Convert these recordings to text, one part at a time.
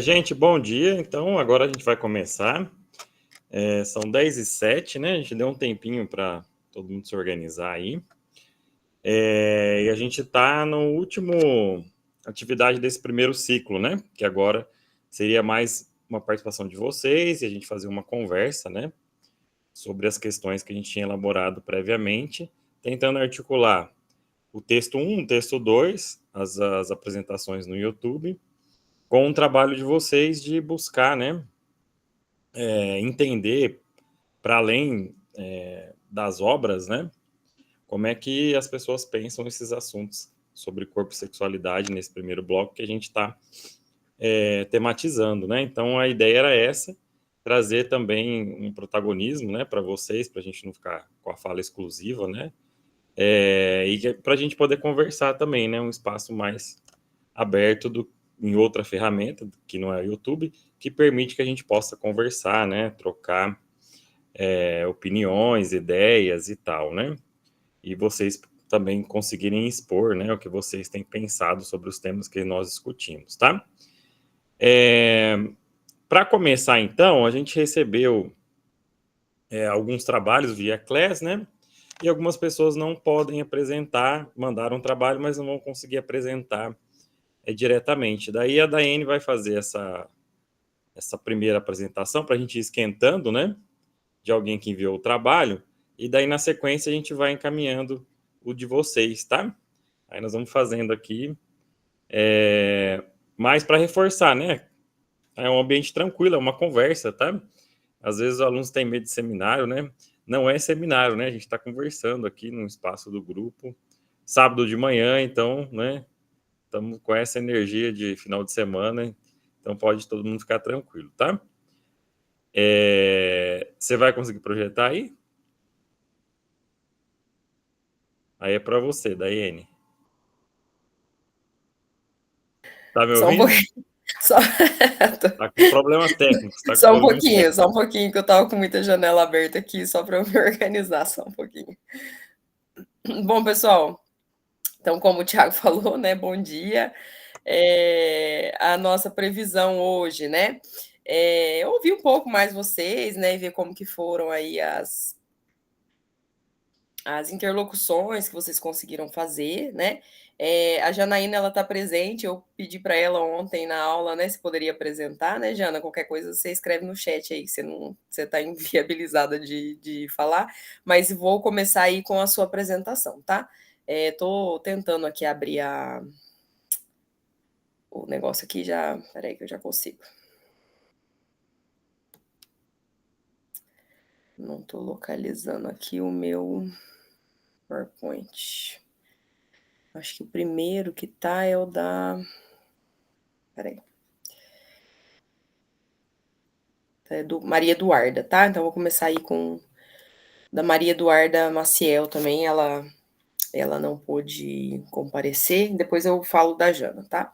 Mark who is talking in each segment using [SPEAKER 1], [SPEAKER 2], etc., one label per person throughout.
[SPEAKER 1] Gente, bom dia. Então, agora a gente vai começar. São 10h07, né? A gente deu um tempinho para todo mundo se organizar aí. E a gente está no último atividade desse primeiro ciclo, né? Que agora seria mais uma participação de vocês e a gente fazer uma conversa, né? Sobre as questões que a gente tinha elaborado previamente, tentando articular o texto 1, o texto 2, as apresentações no YouTube, com o trabalho de vocês de buscar, né? Entender, para além das obras, né? Como é que as pessoas pensam esses assuntos sobre corpo e sexualidade nesse primeiro bloco que a gente está tematizando, né? Então, a ideia era essa, trazer também um protagonismo, né, para vocês, para a gente não ficar com a fala exclusiva, né? E para a gente poder conversar também, né? Um espaço mais aberto em outra ferramenta, que não é o YouTube, que permite que a gente possa conversar, né? Trocar opiniões, ideias e tal, né? E vocês também conseguirem expor, né, o que vocês têm pensado sobre os temas que nós discutimos, tá? Para começar, então, a gente recebeu alguns trabalhos via Class, né? E algumas pessoas não podem apresentar, mandaram um trabalho, mas não vão conseguir apresentar diretamente. Daí a Daiane vai fazer essa primeira apresentação para a gente ir esquentando, né? De alguém que enviou o trabalho, e daí na sequência a gente vai encaminhando o de vocês, tá? Aí nós vamos fazendo aqui, mais para reforçar, né? É um ambiente tranquilo, é uma conversa, tá? Às vezes os alunos têm medo de seminário, né? Não é seminário, né? A gente está conversando aqui no espaço do grupo, sábado de manhã, então, né? Estamos com essa energia de final de semana, então pode todo mundo ficar tranquilo, tá? Você vai conseguir projetar aí? Aí é para você, Daiane. Tá me
[SPEAKER 2] Só um
[SPEAKER 1] ouvindo?
[SPEAKER 2] pouquinho, só,
[SPEAKER 1] Tá com problemas técnicos, tá com
[SPEAKER 2] só um
[SPEAKER 1] problemas
[SPEAKER 2] pouquinho,
[SPEAKER 1] técnicos.
[SPEAKER 2] só um pouquinho, que eu tava com muita janela aberta aqui, só para eu me organizar, só um pouquinho. Bom, pessoal, então, como o Thiago falou, né, bom dia. A nossa previsão hoje, né, ouvir um pouco mais vocês, né, e ver como que foram aí as interlocuções que vocês conseguiram fazer, né? A Janaína, ela está presente, eu pedi para ela ontem na aula, né, se poderia apresentar, né, Jana? Qualquer coisa você escreve no chat aí, que você está inviabilizada de falar, mas vou começar aí com a sua apresentação, tá? Estou tentando aqui abrir o negócio aqui, já, peraí que eu já consigo. Não estou localizando aqui o meu PowerPoint. Acho que o primeiro que tá é o da... Peraí. É do Maria Eduarda, tá? Então vou começar aí com da Maria Eduarda Maciel também, ela não pôde comparecer, depois eu falo da Jana, tá?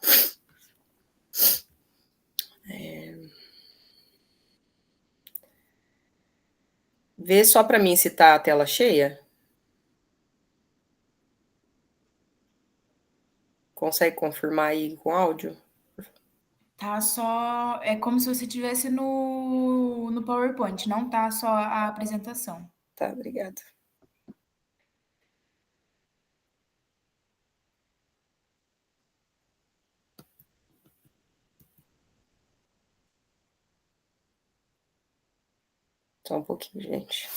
[SPEAKER 2] Vê só para mim se tá a tela cheia. Consegue confirmar aí com áudio?
[SPEAKER 3] Tá só. É como se você estivesse no PowerPoint, não tá só a apresentação.
[SPEAKER 2] Tá, obrigada. Só um pouquinho, gente.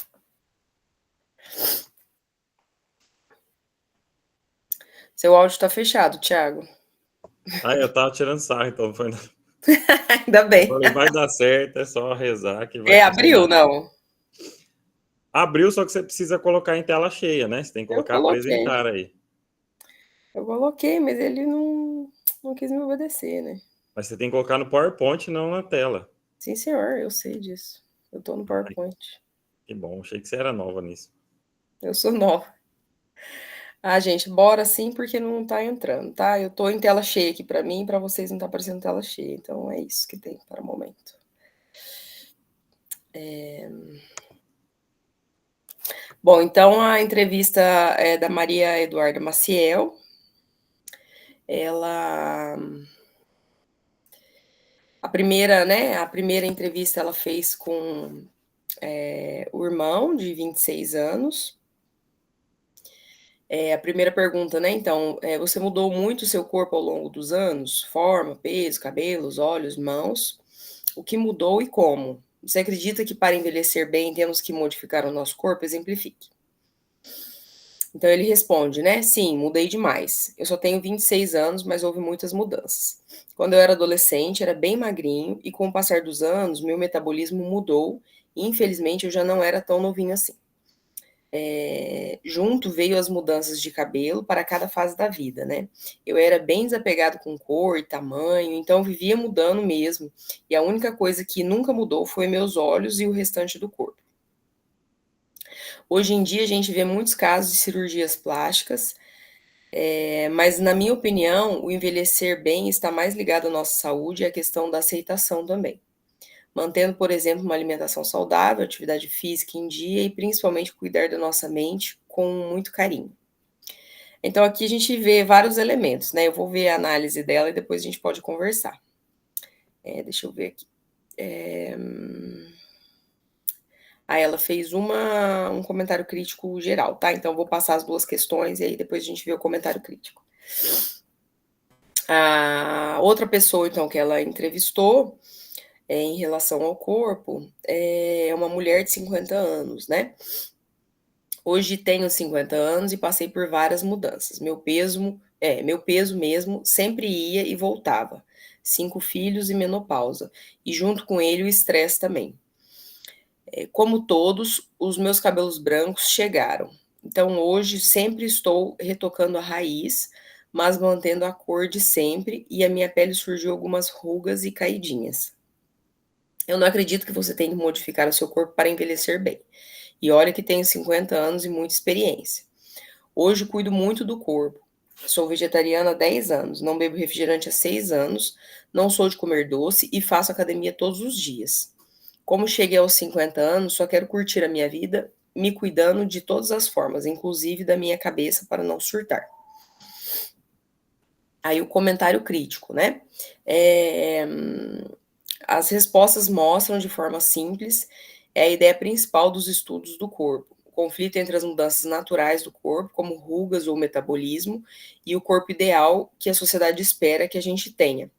[SPEAKER 2] Seu áudio tá fechado, Thiago.
[SPEAKER 1] Eu tava tirando sarro, então foi.
[SPEAKER 2] Ainda
[SPEAKER 1] Eu
[SPEAKER 2] bem.
[SPEAKER 1] falei, vai dar certo, é só rezar que vai
[SPEAKER 2] Abriu,
[SPEAKER 1] funcionar.
[SPEAKER 2] não?
[SPEAKER 1] Abriu, só que você precisa colocar em tela cheia, né? Você tem que
[SPEAKER 2] Eu
[SPEAKER 1] colocar
[SPEAKER 2] coloquei.
[SPEAKER 1] apresentar aí.
[SPEAKER 2] Eu coloquei, mas ele não quis me obedecer, né?
[SPEAKER 1] Mas você tem que colocar no PowerPoint, não na tela.
[SPEAKER 2] Sim, senhor, eu sei disso. Eu tô no
[SPEAKER 1] Ai,
[SPEAKER 2] PowerPoint.
[SPEAKER 1] que bom, achei que você era nova nisso.
[SPEAKER 2] Eu sou nova. Ah, gente, bora sim, porque não tá entrando, tá? Eu tô em tela cheia aqui para mim, para vocês não tá aparecendo tela cheia. Então é isso que tem para o momento. Bom, então a entrevista é da Maria Eduarda Maciel. Ela A primeira, né? A primeira entrevista ela fez com o irmão de 26 anos. A primeira pergunta, né? Então, você mudou muito o seu corpo ao longo dos anos? Forma, peso, cabelos, olhos, mãos. O que mudou e como? Você acredita que para envelhecer bem temos que modificar o nosso corpo? Exemplifique. Então ele responde, né? Sim, mudei demais. Eu só tenho 26 anos, mas houve muitas mudanças. Quando eu era adolescente, era bem magrinho e com o passar dos anos, meu metabolismo mudou e infelizmente eu já não era tão novinho assim. Junto veio as mudanças de cabelo para cada fase da vida, né? Eu era bem desapegado com cor e tamanho, então vivia mudando mesmo. E a única coisa que nunca mudou foi meus olhos e o restante do corpo. Hoje em dia a gente vê muitos casos de cirurgias plásticas, mas na minha opinião, o envelhecer bem está mais ligado à nossa saúde e à questão da aceitação também. Mantendo, por exemplo, uma alimentação saudável, atividade física em dia e principalmente cuidar da nossa mente com muito carinho. Então aqui a gente vê vários elementos, né? Eu vou ver a análise dela e depois a gente pode conversar. Deixa eu ver aqui. Aí ela fez um comentário crítico geral, tá? Então eu vou passar as duas questões e aí depois a gente vê o comentário crítico. A outra pessoa, então, que ela entrevistou em relação ao corpo é uma mulher de 50 anos, né? Hoje tenho 50 anos e passei por várias mudanças. Meu peso mesmo sempre ia e voltava. 5 filhos e menopausa. E junto com ele o estresse também. Como todos, os meus cabelos brancos chegaram. Então hoje sempre estou retocando a raiz, mas mantendo a cor de sempre e a minha pele surgiu algumas rugas e caidinhas. Eu não acredito que você tem que modificar o seu corpo para envelhecer bem. E olha que tenho 50 anos e muita experiência. Hoje cuido muito do corpo. Sou vegetariana há 10 anos, não bebo refrigerante há 6 anos, não sou de comer doce e faço academia todos os dias. Como cheguei aos 50 anos, só quero curtir a minha vida, me cuidando de todas as formas, inclusive da minha cabeça para não surtar. Aí o comentário crítico, né? As respostas mostram de forma simples a ideia principal dos estudos do corpo. O conflito entre as mudanças naturais do corpo, como rugas ou metabolismo, e o corpo ideal que a sociedade espera que a gente tenha.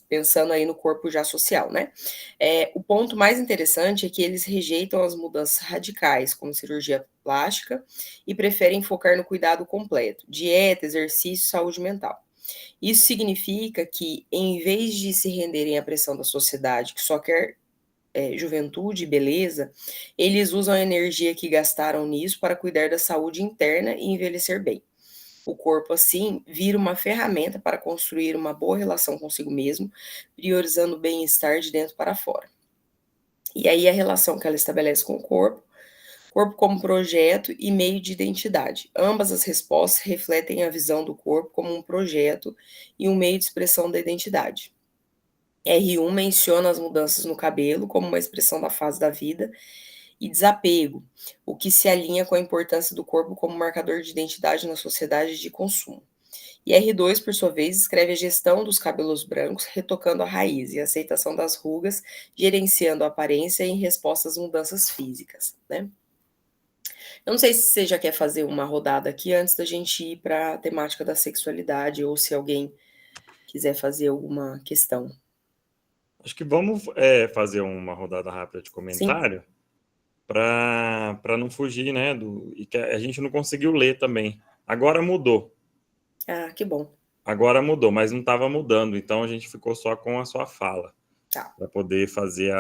[SPEAKER 2] Pensando aí no corpo já social, né? O ponto mais interessante é que eles rejeitam as mudanças radicais, como cirurgia plástica, e preferem focar no cuidado completo, dieta, exercício, saúde mental. Isso significa que, em vez de se renderem à pressão da sociedade, que só quer juventude e beleza, eles usam a energia que gastaram nisso para cuidar da saúde interna e envelhecer bem. O corpo, assim, vira uma ferramenta para construir uma boa relação consigo mesmo, priorizando o bem-estar de dentro para fora. E aí a relação que ela estabelece com o corpo como projeto e meio de identidade. Ambas as respostas refletem a visão do corpo como um projeto e um meio de expressão da identidade. R1 menciona as mudanças no cabelo como uma expressão da fase da vida e desapego, o que se alinha com a importância do corpo como marcador de identidade na sociedade de consumo. E R2, por sua vez, escreve a gestão dos cabelos brancos, retocando a raiz e a aceitação das rugas, gerenciando a aparência em resposta às mudanças físicas, né? Eu não sei se você já quer fazer uma rodada aqui antes da gente ir para a temática da sexualidade ou se alguém quiser fazer alguma questão.
[SPEAKER 1] Acho que vamos fazer uma rodada rápida de
[SPEAKER 2] Sim?
[SPEAKER 1] comentário para não fugir, né? E que a gente não conseguiu ler também. Agora mudou.
[SPEAKER 2] Ah, que bom.
[SPEAKER 1] Agora mudou, mas não estava mudando, então a gente ficou só com a sua fala
[SPEAKER 2] Tá.
[SPEAKER 1] para poder fazer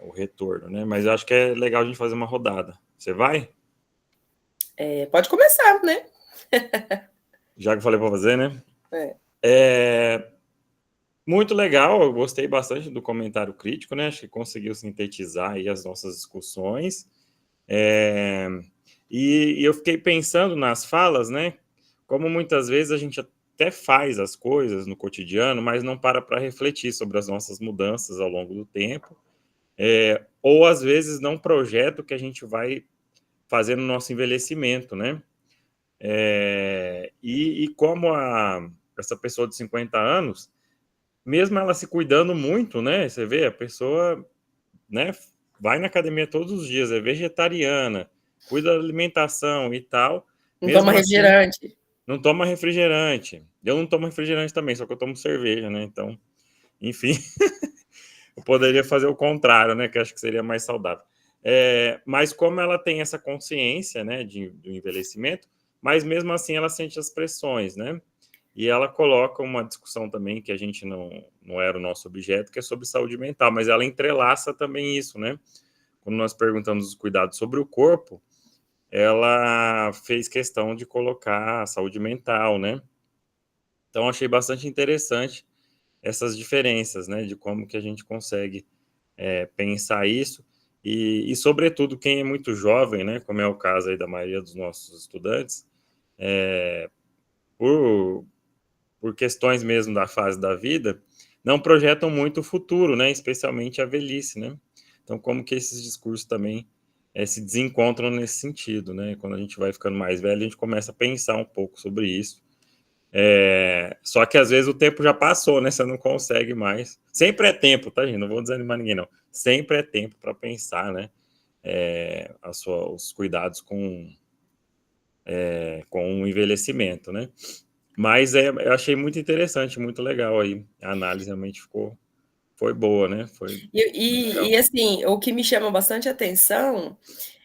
[SPEAKER 1] o retorno, né? Mas eu acho que é legal a gente fazer uma rodada. Você vai?
[SPEAKER 2] Pode começar, né?
[SPEAKER 1] Já que eu falei para fazer, né?
[SPEAKER 2] É.
[SPEAKER 1] Muito legal, eu gostei bastante do comentário crítico, né? Acho que conseguiu sintetizar aí as nossas discussões. E eu fiquei pensando nas falas, né? Como muitas vezes a gente até faz as coisas no cotidiano, mas não para refletir sobre as nossas mudanças ao longo do tempo, ou às vezes não projeta o que a gente vai fazer no nosso envelhecimento, né? E como essa pessoa de 50 anos, mesmo ela se cuidando muito, né? Você vê, a pessoa, né, vai na academia todos os dias, é vegetariana, cuida da alimentação e tal,
[SPEAKER 2] Não toma
[SPEAKER 1] mesmo assim,
[SPEAKER 2] refrigerante.
[SPEAKER 1] não toma refrigerante. Eu não tomo refrigerante também, só que eu tomo cerveja, né? Então, enfim, eu poderia fazer o contrário, né? Que eu acho que seria mais saudável. Mas como ela tem essa consciência, né, do envelhecimento, mas mesmo assim ela sente as pressões, né? E ela coloca uma discussão também que a gente não era o nosso objeto, que é sobre saúde mental, mas ela entrelaça também isso, né? Quando nós perguntamos os cuidados sobre o corpo, ela fez questão de colocar a saúde mental, né? Então, achei bastante interessante essas diferenças, né? De como que a gente consegue pensar isso. Sobretudo, quem é muito jovem, né? Como é o caso aí da maioria dos nossos estudantes, por questões mesmo da fase da vida, não projetam muito o futuro, né? Especialmente a velhice, né? Então, como que esses discursos também se desencontram nesse sentido, né? Quando a gente vai ficando mais velho, a gente começa a pensar um pouco sobre isso. Só que às vezes o tempo já passou, né? Você não consegue mais. Sempre é tempo, tá, gente? Não vou desanimar ninguém, não. Sempre é tempo para pensar, né? Os cuidados com o envelhecimento, né? Mas eu achei muito interessante, muito legal aí. A análise realmente foi boa, né? Foi legal.
[SPEAKER 2] E assim, o que me chama bastante atenção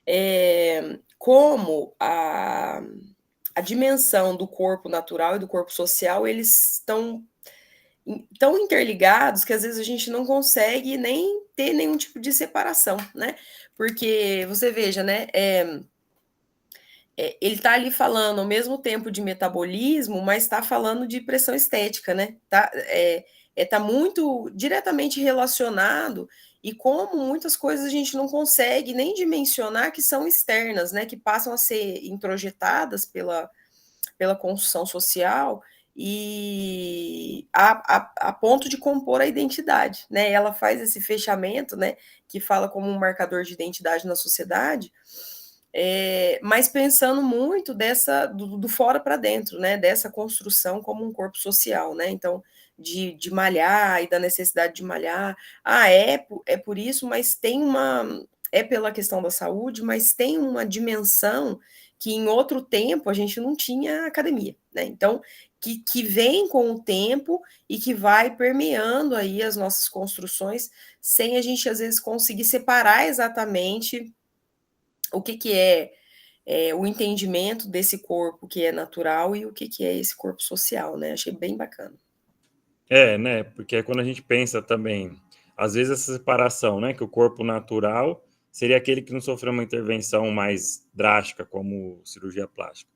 [SPEAKER 2] é como a dimensão do corpo natural e do corpo social, eles estão tão interligados que às vezes a gente não consegue nem ter nenhum tipo de separação, né? Porque você veja, né? Ele está ali falando ao mesmo tempo de metabolismo, mas está falando de pressão estética, né? Tá muito diretamente relacionado e como muitas coisas a gente não consegue nem dimensionar que são externas, né? Que passam a ser introjetadas pela construção social e a ponto de compor a identidade, né? Ela faz esse fechamento, né? Que fala como um marcador de identidade na sociedade, mas pensando muito do fora para dentro, né? Dessa construção como um corpo social, né? Então, de malhar e da necessidade de malhar. É por isso, mas tem uma. É pela questão da saúde, mas tem uma dimensão que em outro tempo a gente não tinha academia, né? Então, que vem com o tempo e que vai permeando aí as nossas construções, sem a gente, às vezes, conseguir separar exatamente o que é o entendimento desse corpo que é natural e o que é esse corpo social, né? Achei bem bacana.
[SPEAKER 1] Né? Porque quando a gente pensa também, às vezes essa separação, né? Que o corpo natural seria aquele que não sofreu uma intervenção mais drástica, como cirurgia plástica.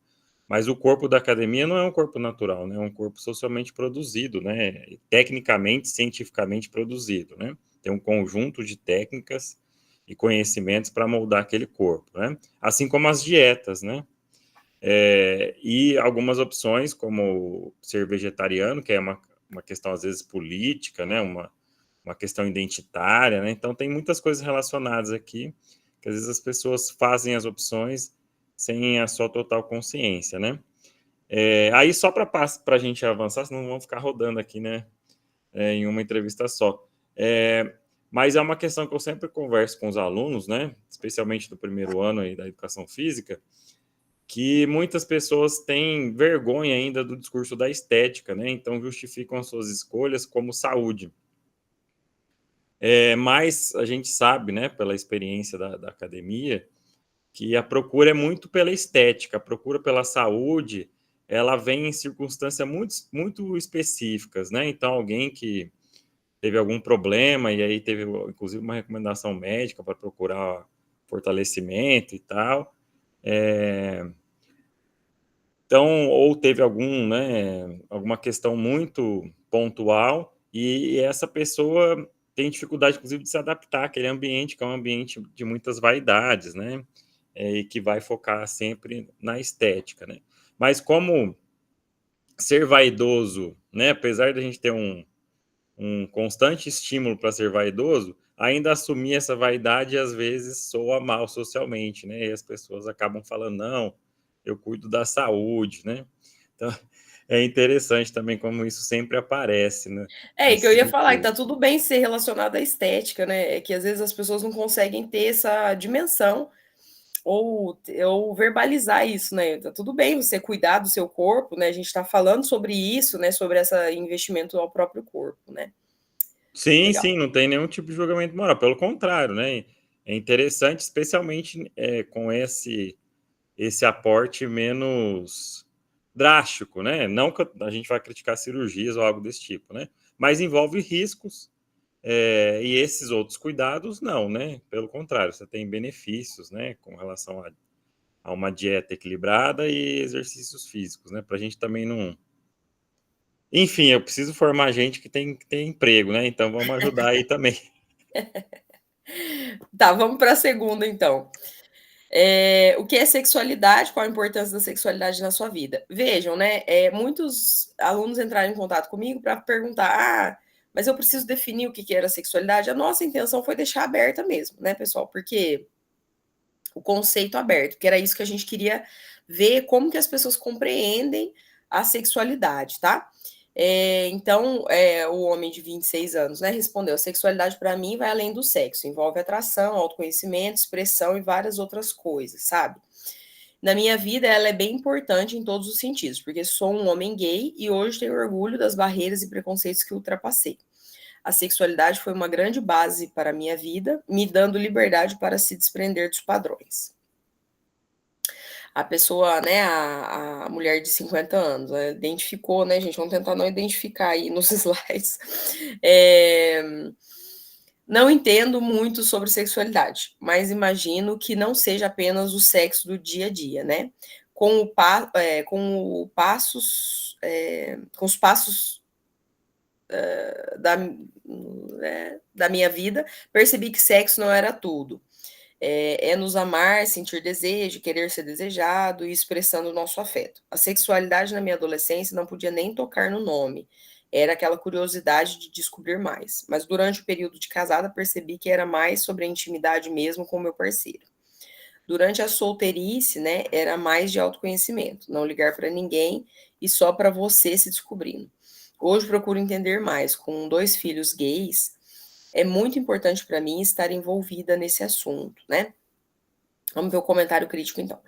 [SPEAKER 1] Mas o corpo da academia não é um corpo natural, né? É um corpo socialmente produzido, né? Tecnicamente, cientificamente produzido, né? Tem um conjunto de técnicas e conhecimentos para moldar aquele corpo, né? Assim como as dietas, né? E algumas opções, como ser vegetariano, que é uma questão, às vezes, política, né? Uma questão identitária, né? Então, tem muitas coisas relacionadas aqui, que às vezes as pessoas fazem as opções sem a sua total consciência, né? Aí, só para a gente avançar, senão vamos ficar rodando aqui, né? Em uma entrevista só. Mas é uma questão que eu sempre converso com os alunos, né? Especialmente do primeiro ano aí da educação física, que muitas pessoas têm vergonha ainda do discurso da estética, né? Então justificam as suas escolhas como saúde. Mas a gente sabe, né, pela experiência da academia, que a procura é muito pela estética, a procura pela saúde, ela vem em circunstâncias muito, muito específicas, né? Então, alguém que teve algum problema e aí teve, inclusive, uma recomendação médica para procurar fortalecimento e tal. Então, ou teve alguma questão muito pontual e essa pessoa tem dificuldade, inclusive, de se adaptar àquele ambiente, que é um ambiente de muitas vaidades, né? E que vai focar sempre na estética, né? Mas como ser vaidoso, né? Apesar de a gente ter um constante estímulo para ser vaidoso, ainda assumir essa vaidade às vezes soa mal socialmente, né? E as pessoas acabam falando, não, eu cuido da saúde, né? Então, É interessante também como isso sempre aparece, né?
[SPEAKER 2] E que eu ia
[SPEAKER 1] Assim,
[SPEAKER 2] falar que tá tudo bem ser relacionado à estética, né? É que às vezes as pessoas não conseguem ter essa dimensão ou verbalizar isso, né? Tá tudo bem você cuidar do seu corpo, né? A gente tá falando sobre isso, né? Sobre esse investimento ao próprio corpo, né?
[SPEAKER 1] sim,
[SPEAKER 2] Legal.
[SPEAKER 1] sim, não tem nenhum tipo de julgamento moral, pelo contrário, né? É interessante, especialmente com esse aporte menos drástico, né? Não que a gente vai criticar cirurgias ou algo desse tipo, né? Mas envolve riscos, e esses outros cuidados, não, né? Pelo contrário, você tem benefícios, né? Com relação a uma dieta equilibrada e exercícios físicos, né? Para a gente também não. Enfim, eu preciso formar gente que tem emprego, né? Então vamos ajudar aí também.
[SPEAKER 2] Tá, vamos para a segunda, então. O que é sexualidade? Qual a importância da sexualidade na sua vida? Vejam, né? Muitos alunos entraram em contato comigo para perguntar: mas eu preciso definir o que era sexualidade? A nossa intenção foi deixar aberta mesmo, né, pessoal? Porque o conceito aberto, que era isso que a gente queria ver como que as pessoas compreendem a sexualidade, tá? Então, o homem de 26 anos, né, respondeu: a sexualidade para mim vai além do sexo, envolve atração, autoconhecimento, expressão e várias outras coisas, sabe? Na minha vida, ela é bem importante em todos os sentidos, porque sou um homem gay e hoje tenho orgulho das barreiras e preconceitos que ultrapassei. A sexualidade foi uma grande base para a minha vida, me dando liberdade para se desprender dos padrões. A pessoa, né, a mulher de 50 anos, identificou, né, gente? Vamos tentar não identificar aí nos slides. Não entendo muito sobre sexualidade, mas imagino que não seja apenas o sexo do dia a dia, né? Com os passos da minha vida, percebi que sexo não era tudo. Nos amar, sentir desejo, querer ser desejado e expressando o nosso afeto. A sexualidade na minha adolescência não podia nem tocar no nome. Era aquela curiosidade de descobrir mais. Mas durante o período de casada percebi que era mais sobre a intimidade mesmo com o meu parceiro. Durante a solteirice, né, era mais de autoconhecimento, não ligar para ninguém e só para você se descobrindo. Hoje procuro entender mais. Com 2 filhos gays, é muito importante para mim estar envolvida nesse assunto, né? Vamos ver o comentário crítico, então.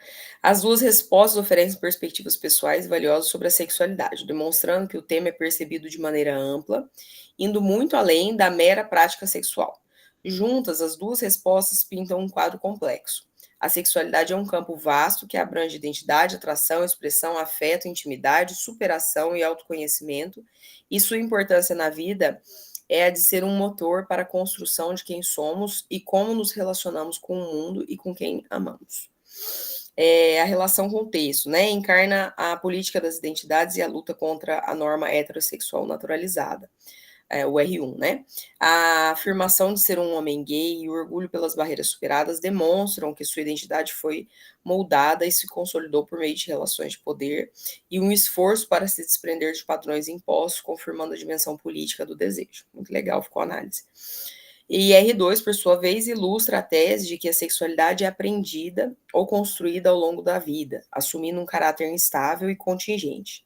[SPEAKER 2] As duas respostas oferecem perspectivas pessoais valiosas sobre a sexualidade, demonstrando que o tema é percebido de maneira ampla, indo muito além da mera prática sexual. Juntas, as duas respostas pintam um quadro complexo. A sexualidade é um campo vasto que abrange identidade, atração, expressão, afeto, intimidade, superação e autoconhecimento, e sua importância na vida é a de ser um motor para a construção de quem somos e como nos relacionamos com o mundo e com quem amamos. A relação com o texto, né? Encarna a política das identidades e a luta contra a norma heterossexual naturalizada. O R1, né? A afirmação de ser um homem gay e o orgulho pelas barreiras superadas demonstram que sua identidade foi moldada e se consolidou por meio de relações de poder e um esforço para se desprender de padrões impostos, confirmando a dimensão política do desejo. Muito legal, ficou a análise. E R2, por sua vez, ilustra a tese de que a sexualidade é aprendida ou construída ao longo da vida, assumindo um caráter instável e contingente.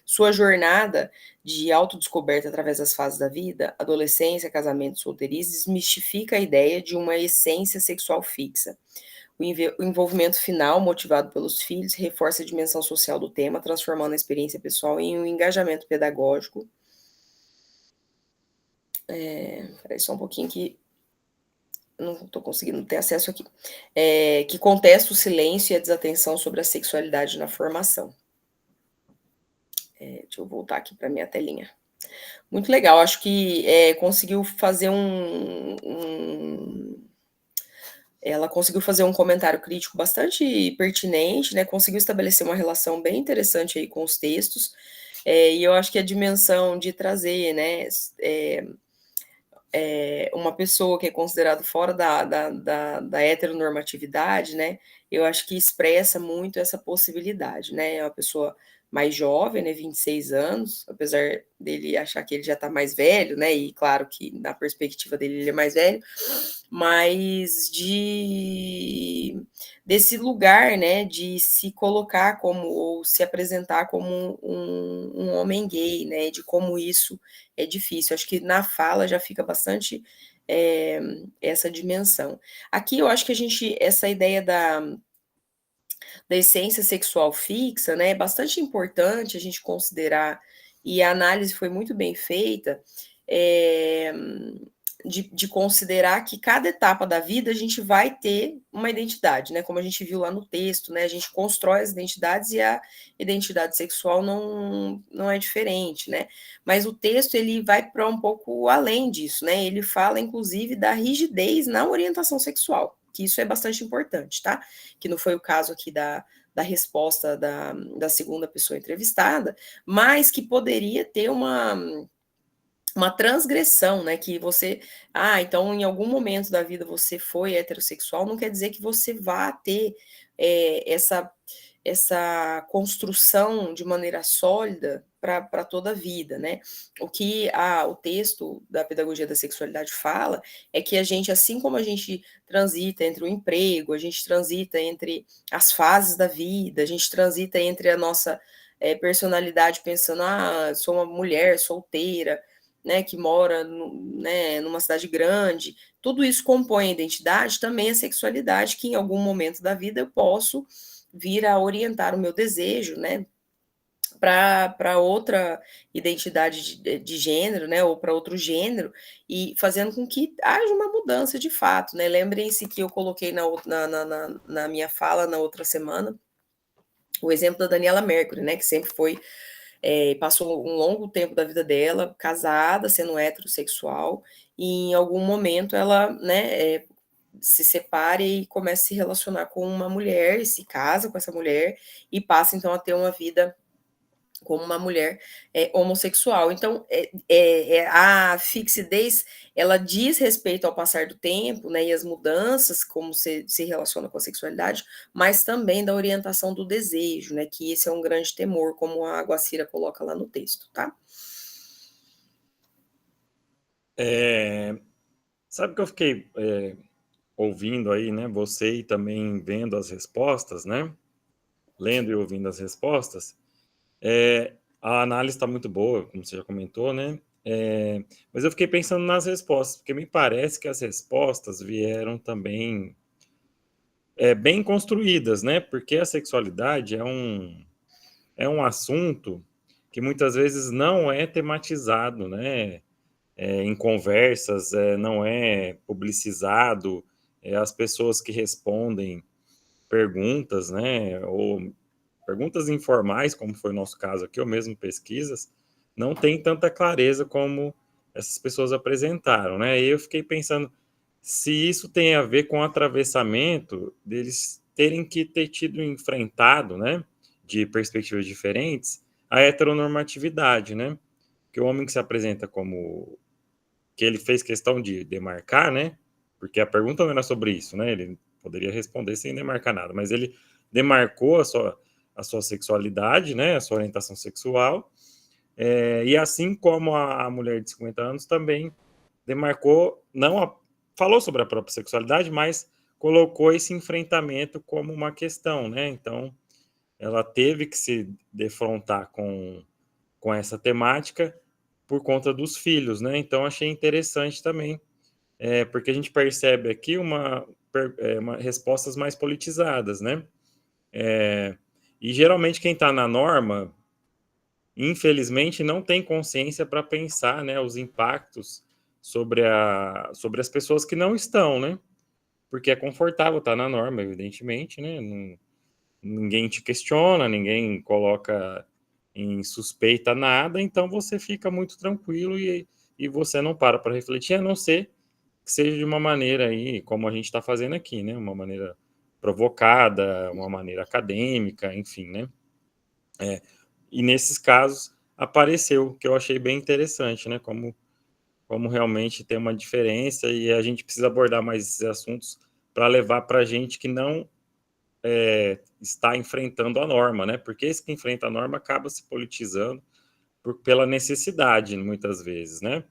[SPEAKER 2] Sua jornada de autodescoberta através das fases da vida, adolescência, casamento, solteirice, desmistifica a ideia de uma essência sexual fixa. O envolvimento final, motivado pelos filhos, reforça a dimensão social do tema, transformando a experiência pessoal em um engajamento pedagógico. Peraí só um pouquinho que não estou conseguindo ter acesso aqui. Que contesta o silêncio e a desatenção sobre a sexualidade na formação. Deixa eu voltar aqui para minha telinha. Muito legal, acho que conseguiu fazer ela conseguiu fazer um comentário crítico bastante pertinente, né? Conseguiu estabelecer uma relação bem interessante aí com os textos, e eu acho que a dimensão de trazer, né, uma pessoa que é considerada fora da heteronormatividade, né? Eu acho que expressa muito essa possibilidade, né? É uma pessoa mais jovem, né, 26 anos, apesar dele achar que ele já está mais velho, né, e claro que na perspectiva dele ele é mais velho, mas desse lugar, né, de se colocar como, ou se apresentar como um homem gay, né, de como isso é difícil. Acho que na fala já fica bastante essa dimensão. Aqui eu acho que essa ideia da essência sexual fixa, né, é bastante importante a gente considerar, e a análise foi muito bem feita, de considerar que cada etapa da vida a gente vai ter uma identidade, né, como a gente viu lá no texto, né, a gente constrói as identidades e a identidade sexual não é diferente, né, mas o texto ele vai para um pouco além disso, né, ele fala inclusive da rigidez na orientação sexual, que isso é bastante importante, tá? Que não foi o caso aqui da resposta da segunda pessoa entrevistada, mas que poderia ter uma transgressão, né? Que você, então em algum momento da vida você foi heterossexual, não quer dizer que você vá ter essa construção de maneira sólida para toda a vida, né? O que o texto da pedagogia da sexualidade fala é que a gente, assim como a gente transita entre o emprego, a gente transita entre as fases da vida, a gente transita entre a nossa personalidade pensando, sou uma mulher solteira, né, que mora numa cidade grande, tudo isso compõe a identidade, também a sexualidade, que em algum momento da vida eu posso vir a orientar o meu desejo, né, para outra identidade de gênero, né, ou para outro gênero, e fazendo com que haja uma mudança de fato, né. Lembrem-se que eu coloquei na minha fala na outra semana, o exemplo da Daniela Mercury, né, que sempre foi passou um longo tempo da vida dela casada, sendo heterossexual, e em algum momento ela, né, se separa e começa a se relacionar com uma mulher, e se casa com essa mulher, e passa então a ter uma vida como uma mulher homossexual. Então, a fixidez, ela diz respeito ao passar do tempo, né, e as mudanças, como se relaciona com a sexualidade, mas também da orientação do desejo, né, que esse é um grande temor, como a Guacira coloca lá no texto, tá?
[SPEAKER 1] Sabe que eu fiquei ouvindo aí, né, você e também vendo as respostas, né, lendo e ouvindo as respostas, a análise está muito boa, como você já comentou, né, mas eu fiquei pensando nas respostas, porque me parece que as respostas vieram também bem construídas, né, porque a sexualidade é um assunto que muitas vezes não é tematizado, né, em conversas, não é publicizado, as pessoas que respondem perguntas, né, ou perguntas informais, como foi o nosso caso aqui, ou mesmo pesquisas, não tem tanta clareza como essas pessoas apresentaram, né? E eu fiquei pensando se isso tem a ver com o atravessamento deles terem que ter tido enfrentado, né, de perspectivas diferentes, a heteronormatividade, né? Que o homem que se apresenta como que ele fez questão de demarcar, né? Porque a pergunta não era sobre isso, né? Ele poderia responder sem demarcar nada, mas ele demarcou a sua sexualidade, né? A sua orientação sexual, e assim como a mulher de 50 anos também demarcou, falou sobre a própria sexualidade, mas colocou esse enfrentamento como uma questão, né? Então, ela teve que se defrontar com essa temática por conta dos filhos, né? Então, achei interessante também, porque a gente percebe aqui respostas mais politizadas, né? E geralmente quem está na norma, infelizmente, não tem consciência para pensar, né, os impactos sobre as pessoas que não estão, né? Porque é confortável estar na norma, evidentemente, né? Ninguém te questiona, ninguém coloca em suspeita nada, então você fica muito tranquilo e você não para refletir, a não ser que seja de uma maneira aí, como a gente está fazendo aqui, né? Uma maneira provocada, uma maneira acadêmica, enfim, né? E nesses casos apareceu, que eu achei bem interessante, né? Como realmente tem uma diferença e a gente precisa abordar mais esses assuntos para levar para a gente que não está enfrentando a norma, né? Porque esse que enfrenta a norma acaba se politizando pela necessidade, muitas vezes, né?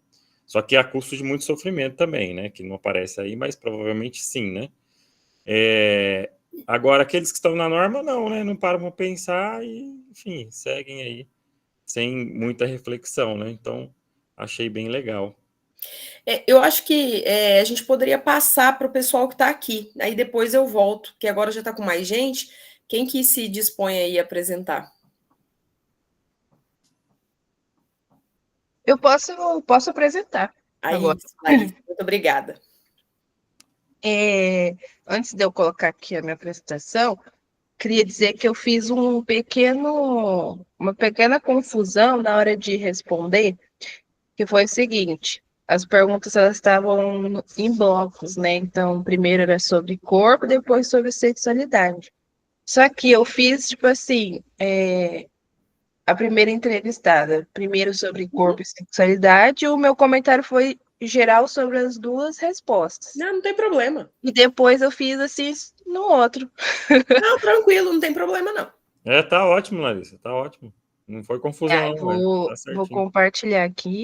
[SPEAKER 1] Só que a custo de muito sofrimento também, né? Que não aparece aí, mas provavelmente sim, né? Agora, aqueles que estão na norma, não, né? Não param para pensar e, enfim, seguem aí sem muita reflexão, né? Então, achei bem legal.
[SPEAKER 2] Eu acho que a gente poderia passar para o pessoal que está aqui. Aí depois eu volto, que agora já está com mais gente. Quem que se dispõe aí a apresentar?
[SPEAKER 4] Eu posso apresentar
[SPEAKER 2] Aí,
[SPEAKER 4] agora.
[SPEAKER 2] Larissa, muito obrigada.
[SPEAKER 4] Antes de eu colocar aqui a minha apresentação, queria dizer que eu fiz uma pequena confusão na hora de responder, que foi o seguinte: as perguntas elas estavam em blocos, né? Então, primeiro era sobre corpo, depois sobre sexualidade. Só que eu fiz, tipo assim, a primeira entrevistada, primeiro sobre corpo e sexualidade, e o meu comentário foi geral sobre as duas respostas.
[SPEAKER 2] Não tem problema.
[SPEAKER 4] E depois eu fiz assim no outro.
[SPEAKER 2] Não, tranquilo, não tem problema, não.
[SPEAKER 1] Tá ótimo, Larissa, tá ótimo. Não foi confusão, não, tá certinho.
[SPEAKER 4] Vou compartilhar aqui.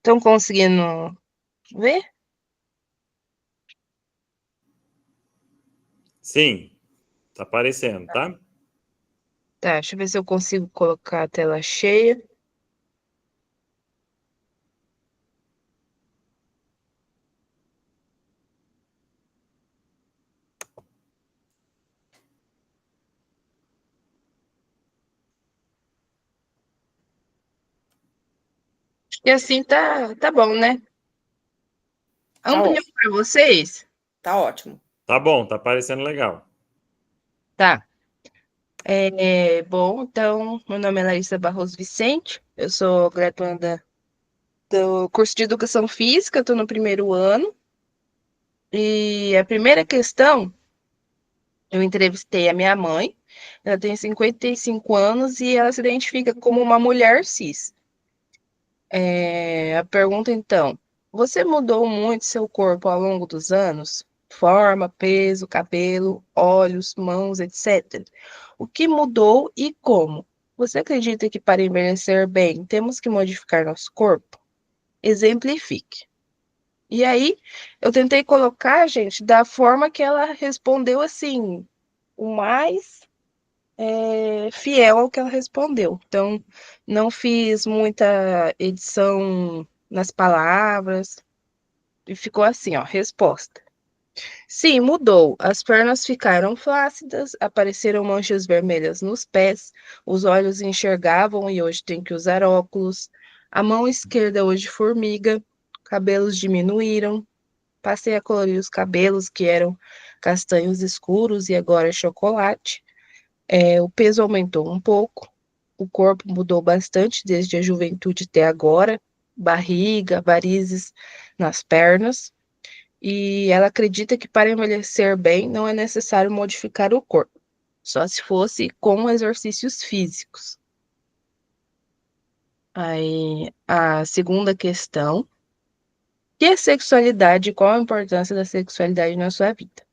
[SPEAKER 4] Estão conseguindo ver?
[SPEAKER 1] Sim, tá aparecendo, tá?
[SPEAKER 4] Tá, deixa eu ver se eu consigo colocar a tela cheia. E assim tá bom, né? Ampliou para vocês?
[SPEAKER 2] Tá ótimo.
[SPEAKER 1] Tá bom, tá aparecendo legal.
[SPEAKER 4] Tá. Bom, então, meu nome é Larissa Barros Vicente, eu sou graduanda do curso de Educação Física, estou no primeiro ano. E a primeira questão, eu entrevistei a minha mãe, ela tem 55 anos e ela se identifica como uma mulher cis. A pergunta, então, você mudou muito seu corpo ao longo dos anos? Forma, peso, cabelo, olhos, mãos, etc. O que mudou e como? Você acredita que para envelhecer bem temos que modificar nosso corpo? Exemplifique. E aí, eu tentei colocar, gente, da forma que ela respondeu assim, o mais fiel ao que ela respondeu. Então, não fiz muita edição nas palavras. E ficou assim, ó, resposta. Sim, mudou. As pernas ficaram flácidas, apareceram manchas vermelhas nos pés, os olhos enxergavam e hoje tem que usar óculos. A mão esquerda hoje formiga, cabelos diminuíram. Passei a colorir os cabelos, que eram castanhos escuros e agora é chocolate. O peso aumentou um pouco, o corpo mudou bastante desde a juventude até agora, barriga, varizes nas pernas, e ela acredita que para envelhecer bem não é necessário modificar o corpo, só se fosse com exercícios físicos. Aí, a segunda questão, que é sexualidade? Qual a importância da sexualidade na sua vida?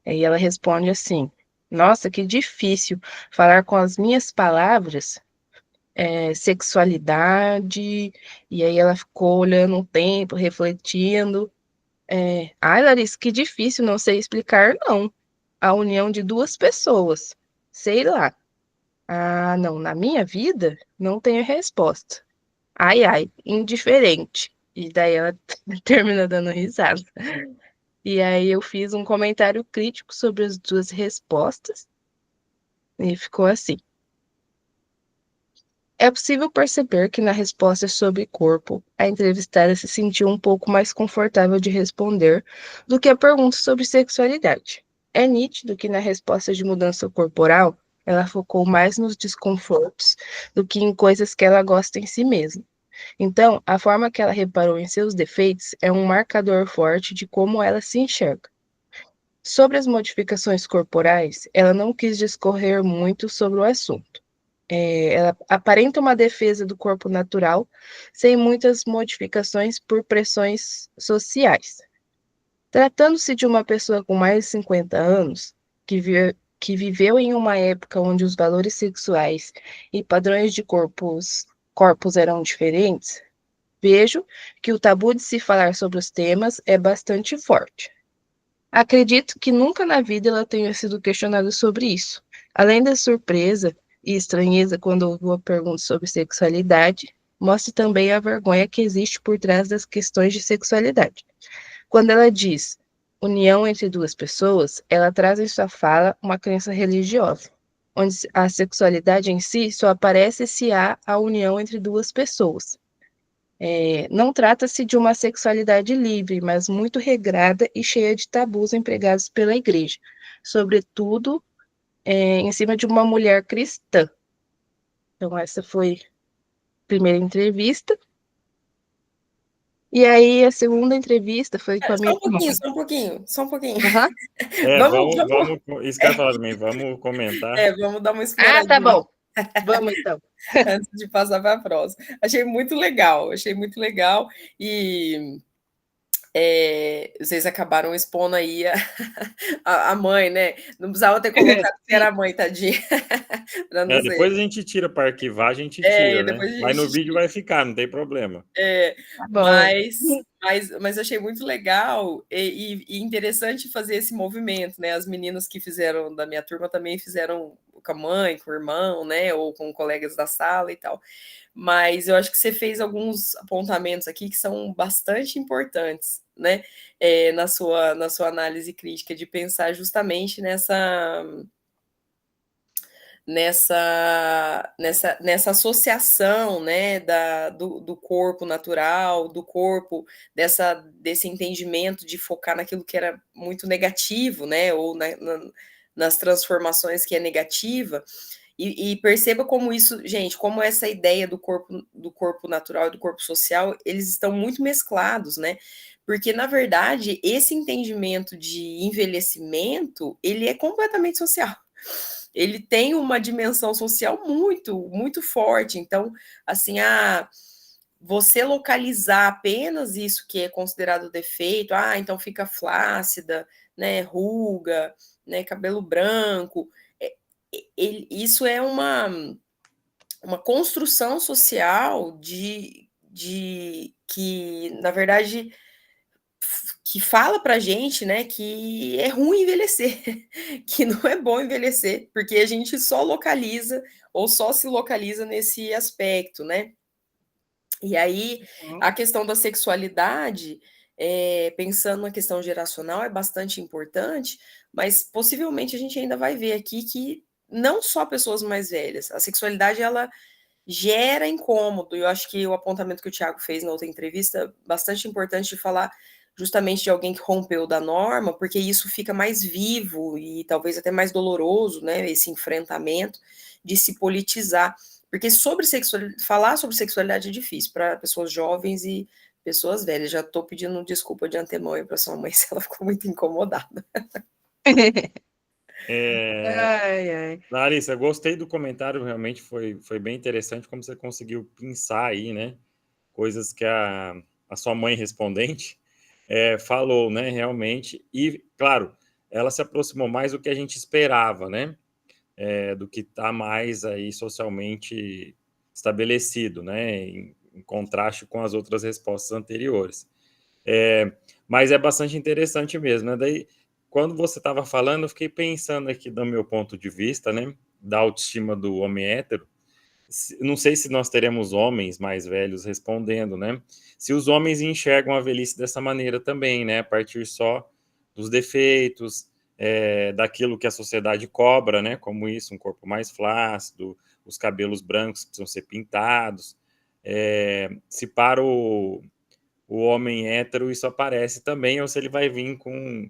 [SPEAKER 4] Aí ela responde assim: nossa, que difícil falar com as minhas palavras sexualidade. E aí ela ficou olhando um tempo, refletindo. Ai, Larissa, que difícil, não sei explicar, não. A união de duas pessoas. Sei lá. Ah, não, na minha vida não tenho resposta. Ai, ai, indiferente. E daí ela termina dando risada. E aí eu fiz um comentário crítico sobre as duas respostas. E ficou assim. É possível perceber que na resposta sobre corpo, a entrevistada se sentiu um pouco mais confortável de responder do que a pergunta sobre sexualidade. É nítido que na resposta de mudança corporal, ela focou mais nos desconfortos do que em coisas que ela gosta em si mesma. Então, a forma que ela reparou em seus defeitos é um marcador forte de como ela se enxerga. Sobre as modificações corporais, ela não quis discorrer muito sobre o assunto. Ela aparenta uma defesa do corpo natural, sem muitas modificações por pressões sociais. Tratando-se de uma pessoa com mais de 50 anos, que viveu em uma época onde os valores sexuais e padrões de corpos eram diferentes, vejo que o tabu de se falar sobre os temas é bastante forte. Acredito que nunca na vida ela tenha sido questionada sobre isso. Além da surpresa e estranheza quando ouviu a pergunta sobre sexualidade, mostra também a vergonha que existe por trás das questões de sexualidade. Quando ela diz união entre duas pessoas, ela traz em sua fala uma crença religiosa, onde a sexualidade em si só aparece se há a união entre duas pessoas. Não trata-se de uma sexualidade livre, mas muito regrada e cheia de tabus empregados pela igreja, sobretudo em cima de uma mulher cristã. Então, essa foi a primeira entrevista. E aí, a segunda entrevista foi com a minha irmã.
[SPEAKER 2] Só um pouquinho.
[SPEAKER 4] Uhum.
[SPEAKER 1] Vamos, isso que eu ia falar também, vamos comentar.
[SPEAKER 2] Vamos dar uma exploradinha.
[SPEAKER 4] Ah, tá bom. Vamos então.
[SPEAKER 2] Antes de passar para a próxima. Achei muito legal. E vocês acabaram expondo aí a mãe, né? Não precisava ter colocado que era a mãe, tadinha.
[SPEAKER 1] Depois a gente tira para arquivar, a gente tira, né? Mas no vídeo vai ficar, não tem problema.
[SPEAKER 2] Mas achei muito legal e interessante fazer esse movimento, né? As meninas que fizeram da minha turma também fizeram com a mãe, com o irmão, né? Ou com colegas da sala e tal. Mas eu acho que você fez alguns apontamentos aqui que são bastante importantes, né? Na sua análise crítica, de pensar justamente nessa associação, né, do corpo natural, do corpo, desse entendimento de focar naquilo que era muito negativo, né, ou nas transformações que é negativa, e perceba como isso, gente, como essa ideia do corpo natural e do corpo social, eles estão muito mesclados, né, porque, na verdade, esse entendimento de envelhecimento, ele é completamente social. Ele tem uma dimensão social muito, muito forte. Então, assim, você localizar apenas isso que é considerado defeito, então fica flácida, né, ruga, né, cabelo branco, isso é uma construção social de que, na verdade, que fala pra gente, né, que é ruim envelhecer, que não é bom envelhecer, porque a gente só localiza ou só se localiza nesse aspecto, né? E aí, a questão da sexualidade, pensando na questão geracional, é bastante importante, mas possivelmente a gente ainda vai ver aqui que não só pessoas mais velhas, a sexualidade, ela gera incômodo. Eu acho que o apontamento que o Thiago fez na outra entrevista, bastante importante de falar justamente de alguém que rompeu da norma, porque isso fica mais vivo e talvez até mais doloroso, né, esse enfrentamento de se politizar. Porque falar sobre sexualidade é difícil para pessoas jovens e pessoas velhas. Já estou pedindo desculpa de antemão para sua mãe se ela ficou muito incomodada.
[SPEAKER 1] Larissa, gostei do comentário, realmente foi bem interessante como você conseguiu pensar aí, né? Coisas que a sua mãe respondente falou, né? Realmente. E, claro, ela se aproximou mais do que a gente esperava, né? Do que está mais aí socialmente estabelecido, né? Em contraste com as outras respostas anteriores. Mas é bastante interessante mesmo, né? Daí, quando você estava falando, eu fiquei pensando aqui do meu ponto de vista, né? Da autoestima do homem hétero. Não sei se nós teremos homens mais velhos respondendo, né? Se os homens enxergam a velhice dessa maneira também, né? A partir só dos defeitos, daquilo que a sociedade cobra, né? Como isso, um corpo mais flácido, os cabelos brancos que precisam ser pintados. Se para o homem hétero isso aparece também, ou se ele vai vir com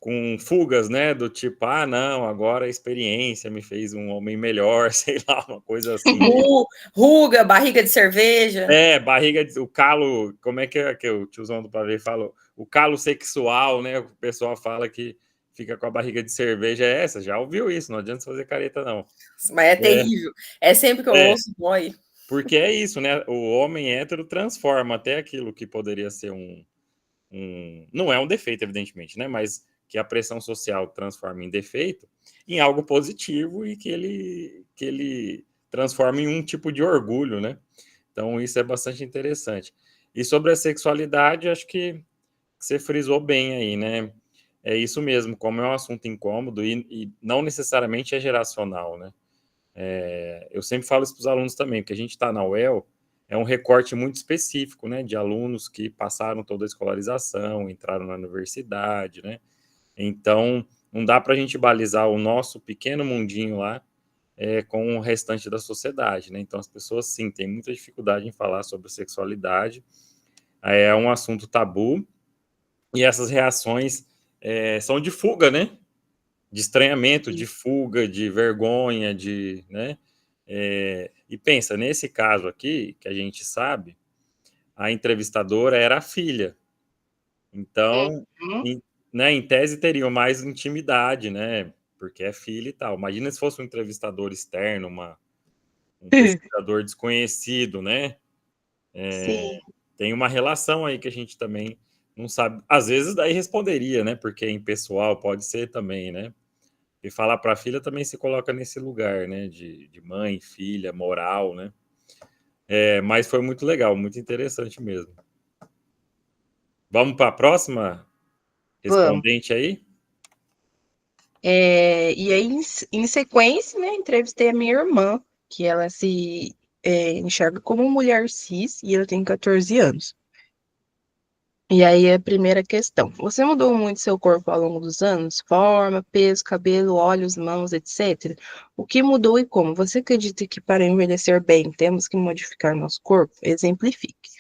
[SPEAKER 1] com fugas, né? Do tipo, ah, não, agora a experiência me fez um homem melhor, sei lá, uma coisa assim.
[SPEAKER 2] Ruga, barriga de cerveja.
[SPEAKER 1] Barriga, o calo, como é que o tiozão do pavê falou? O calo sexual, né? O pessoal fala que fica com a barriga de cerveja é essa. Já ouviu isso? Não adianta fazer careta, não.
[SPEAKER 2] Mas é terrível. É sempre que eu ouço, dói.
[SPEAKER 1] Porque é isso, né? O homem hétero transforma até aquilo que poderia ser não é um defeito, evidentemente, né? Mas que a pressão social transforma em defeito em algo positivo e que ele transforma em um tipo de orgulho, né? Então, isso é bastante interessante. E sobre a sexualidade, acho que você frisou bem aí, né? É isso mesmo, como é um assunto incômodo e não necessariamente é geracional, né? Eu sempre falo isso para os alunos também, porque a gente está na UEL, é um recorte muito específico, né? De alunos que passaram toda a escolarização, entraram na universidade, né? Então, não dá para a gente balizar o nosso pequeno mundinho lá com o restante da sociedade, né? Então, as pessoas, sim, têm muita dificuldade em falar sobre sexualidade, é um assunto tabu, e essas reações são de fuga, né? De estranhamento, de fuga, de vergonha, né? E pensa, nesse caso aqui, que a gente sabe, a entrevistadora era a filha. Então, em tese, teriam mais intimidade, né? Porque é filha e tal. Imagina se fosse um entrevistador externo, um pesquisador desconhecido, né?
[SPEAKER 4] Sim.
[SPEAKER 1] Tem uma relação aí que a gente também não sabe. Às vezes daí responderia, né? Porque é impessoal, pode ser também, né? E falar para a filha também se coloca nesse lugar, né? De mãe, filha, moral, né? Mas foi muito legal, muito interessante mesmo. Vamos para a próxima
[SPEAKER 4] Vamos.
[SPEAKER 1] respondente aí?
[SPEAKER 4] E aí, em sequência, né, entrevistei a minha irmã, que ela se enxerga como mulher cis e ela tem 14 anos. E aí, a primeira questão: você mudou muito seu corpo ao longo dos anos? Forma, peso, cabelo, olhos, mãos, etc. O que mudou e como? Você acredita que para envelhecer bem temos que modificar nosso corpo? Exemplifique.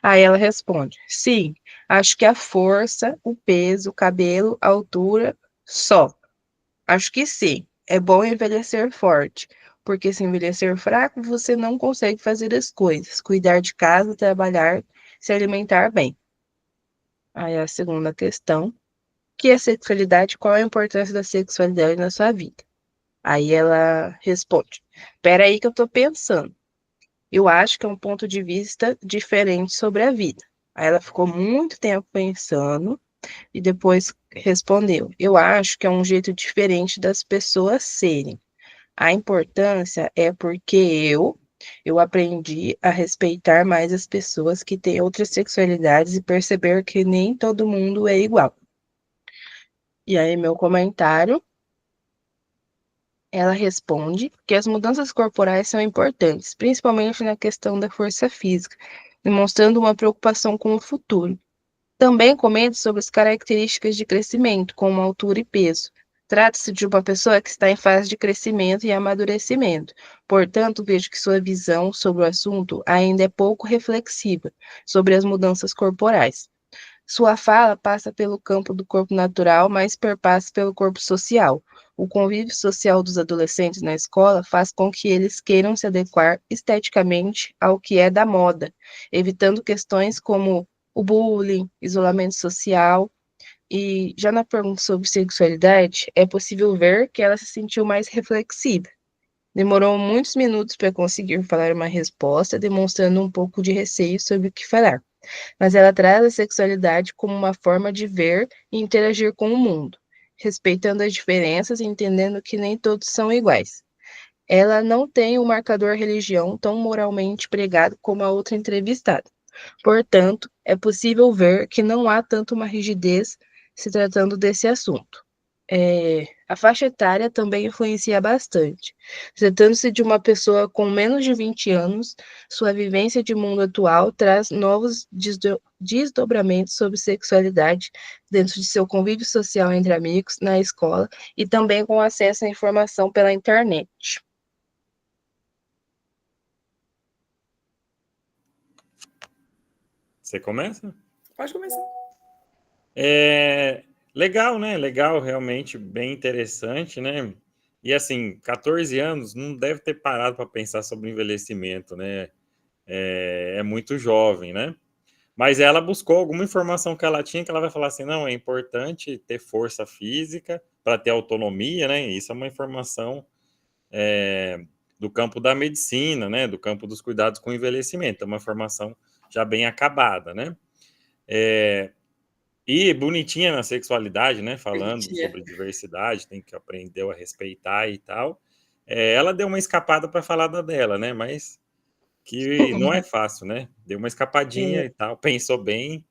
[SPEAKER 4] Aí ela responde: sim, acho que a força, o peso, o cabelo, a altura, só. Acho que sim. É bom envelhecer forte, porque se envelhecer fraco, você não consegue fazer as coisas, cuidar de casa, trabalhar, se alimentar bem. Aí a segunda questão, que é sexualidade, qual a importância da sexualidade na sua vida? Aí ela responde: espera aí que eu tô pensando. Eu acho que é um ponto de vista diferente sobre a vida. Aí ela ficou muito tempo pensando e depois respondeu: eu acho que é um jeito diferente das pessoas serem. A importância é porque eu aprendi a respeitar mais as pessoas que têm outras sexualidades e perceber que nem todo mundo é igual. E aí, meu comentário, ela responde que as mudanças corporais são importantes, principalmente na questão da força física, demonstrando uma preocupação com o futuro. Também comenta sobre as características de crescimento, como altura e peso. Trata-se de uma pessoa que está em fase de crescimento e amadurecimento. Portanto, vejo que sua visão sobre o assunto ainda é pouco reflexiva sobre as mudanças corporais. Sua fala passa pelo campo do corpo natural, mas perpassa pelo corpo social. O convívio social dos adolescentes na escola faz com que eles queiram se adequar esteticamente ao que é da moda, evitando questões como o bullying, isolamento social. E já na pergunta sobre sexualidade, é possível ver que ela se sentiu mais reflexiva. Demorou muitos minutos para conseguir falar uma resposta, demonstrando um pouco de receio sobre o que falar. Mas ela traz a sexualidade como uma forma de ver e interagir com o mundo, respeitando as diferenças e entendendo que nem todos são iguais. Ela não tem um marcador religião tão moralmente pregado como a outra entrevistada. Portanto, é possível ver que não há tanto uma rigidez se tratando desse assunto. A faixa etária também influencia bastante. Tratando-se de uma pessoa com menos de 20 anos, sua vivência de mundo atual traz novos desdobramentos sobre sexualidade dentro de seu convívio social entre amigos, na escola e também com acesso à informação pela internet.
[SPEAKER 1] Você começa?
[SPEAKER 2] Pode começar.
[SPEAKER 1] Legal, né? Legal, realmente bem interessante, né? E assim, 14 anos não deve ter parado para pensar sobre envelhecimento, né? É muito jovem, né? Mas ela buscou alguma informação que ela tinha que ela vai falar assim, não, é importante ter força física para ter autonomia, né? Isso é uma informação do campo da medicina, né? Do campo dos cuidados com o envelhecimento, é uma informação já bem acabada, né? E bonitinha na sexualidade, né? Falando
[SPEAKER 2] Bonitinha.
[SPEAKER 1] sobre diversidade, tem que aprender a respeitar e tal. Ela deu uma escapada para falar da dela, né? Mas que não é fácil, né? Deu uma escapadinha e tal, pensou bem,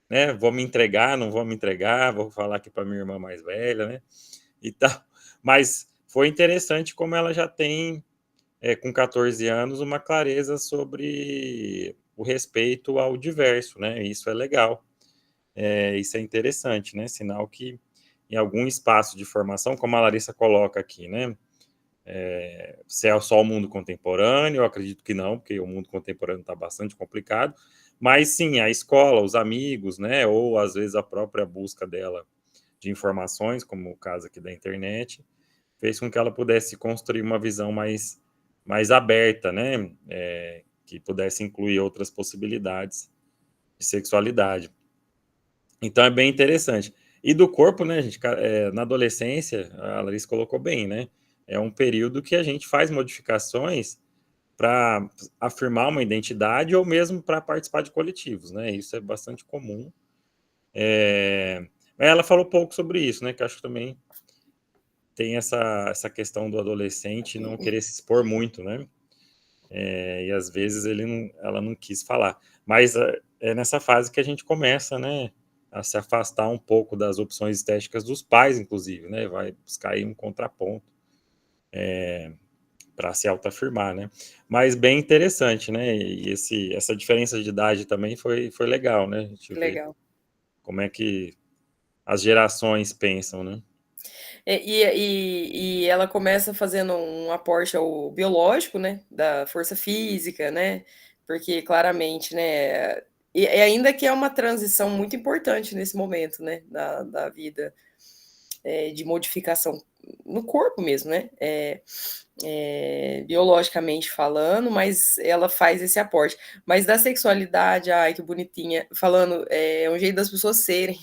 [SPEAKER 1] né? Vou me entregar, não vou me entregar, vou falar aqui para minha irmã mais velha, né? E tal. Mas foi interessante como ela já tem, com 14 anos, uma clareza sobre o respeito ao diverso, né? Isso é legal. Isso é interessante, né? Sinal que em algum espaço de formação, como a Larissa coloca aqui, né? Se é só o mundo contemporâneo, eu acredito que não, porque o mundo contemporâneo está bastante complicado, mas sim, a escola, os amigos, né? Ou às vezes a própria busca dela de informações, como o caso aqui da internet, fez com que ela pudesse construir uma visão mais aberta, né? Que pudesse incluir outras possibilidades de sexualidade. Então é bem interessante. E do corpo, né, gente? Na adolescência, a Larissa colocou bem, né? É um período que a gente faz modificações para afirmar uma identidade ou mesmo para participar de coletivos, né? Isso é bastante comum. Ela falou pouco sobre isso, né? Que eu acho que também tem essa questão do adolescente não querer se expor muito, né? E às vezes ela não quis falar. Mas é nessa fase que a gente começa, né? A se afastar um pouco das opções estéticas dos pais, inclusive, né? Vai buscar aí um contraponto para se autoafirmar, né? Mas bem interessante, né? E essa diferença de idade também foi legal, né? A gente vê
[SPEAKER 2] Legal.
[SPEAKER 1] como é que as gerações pensam, né?
[SPEAKER 2] E ela começa fazendo um aporte ao biológico, né? Da força física, né? Porque claramente, né? E ainda que é uma transição muito importante nesse momento, né? Da vida, de modificação no corpo mesmo, né? Biologicamente falando, mas ela faz esse aporte. Mas da sexualidade, ai, que bonitinha, falando, é um jeito das pessoas serem,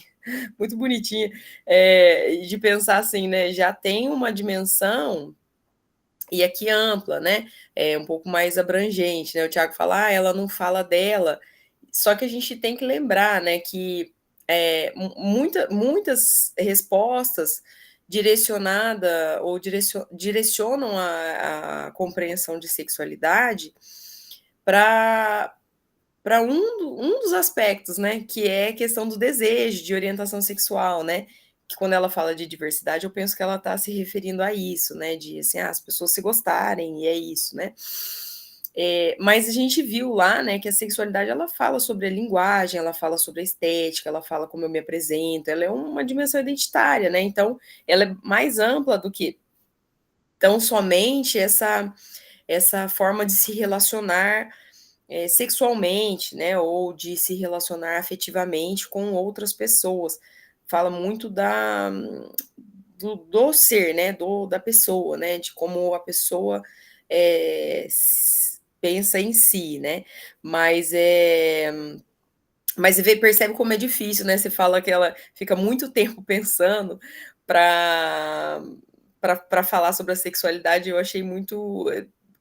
[SPEAKER 2] muito bonitinha, de pensar assim, né? Já tem uma dimensão e aqui ampla, né? Um pouco mais abrangente, né? O Tiago fala, ela não fala dela, só que a gente tem que lembrar, né, que muitas respostas direcionam a compreensão de sexualidade para um dos aspectos, né, que é a questão do desejo, de orientação sexual, né, que quando ela fala de diversidade, eu penso que ela está se referindo a isso, né, de assim, as pessoas se gostarem, e é isso, né. Mas a gente viu lá, né, que a sexualidade, ela fala sobre a linguagem, ela fala sobre a estética, ela fala como eu me apresento, ela é uma dimensão identitária, né, então ela é mais ampla do que tão somente essa forma de se relacionar sexualmente, né, ou de se relacionar afetivamente com outras pessoas. Fala muito do ser, né, da pessoa, né, de como a pessoa pensa em si, né, mas mas você percebe como é difícil, né, você fala que ela fica muito tempo pensando para falar sobre a sexualidade, eu achei muito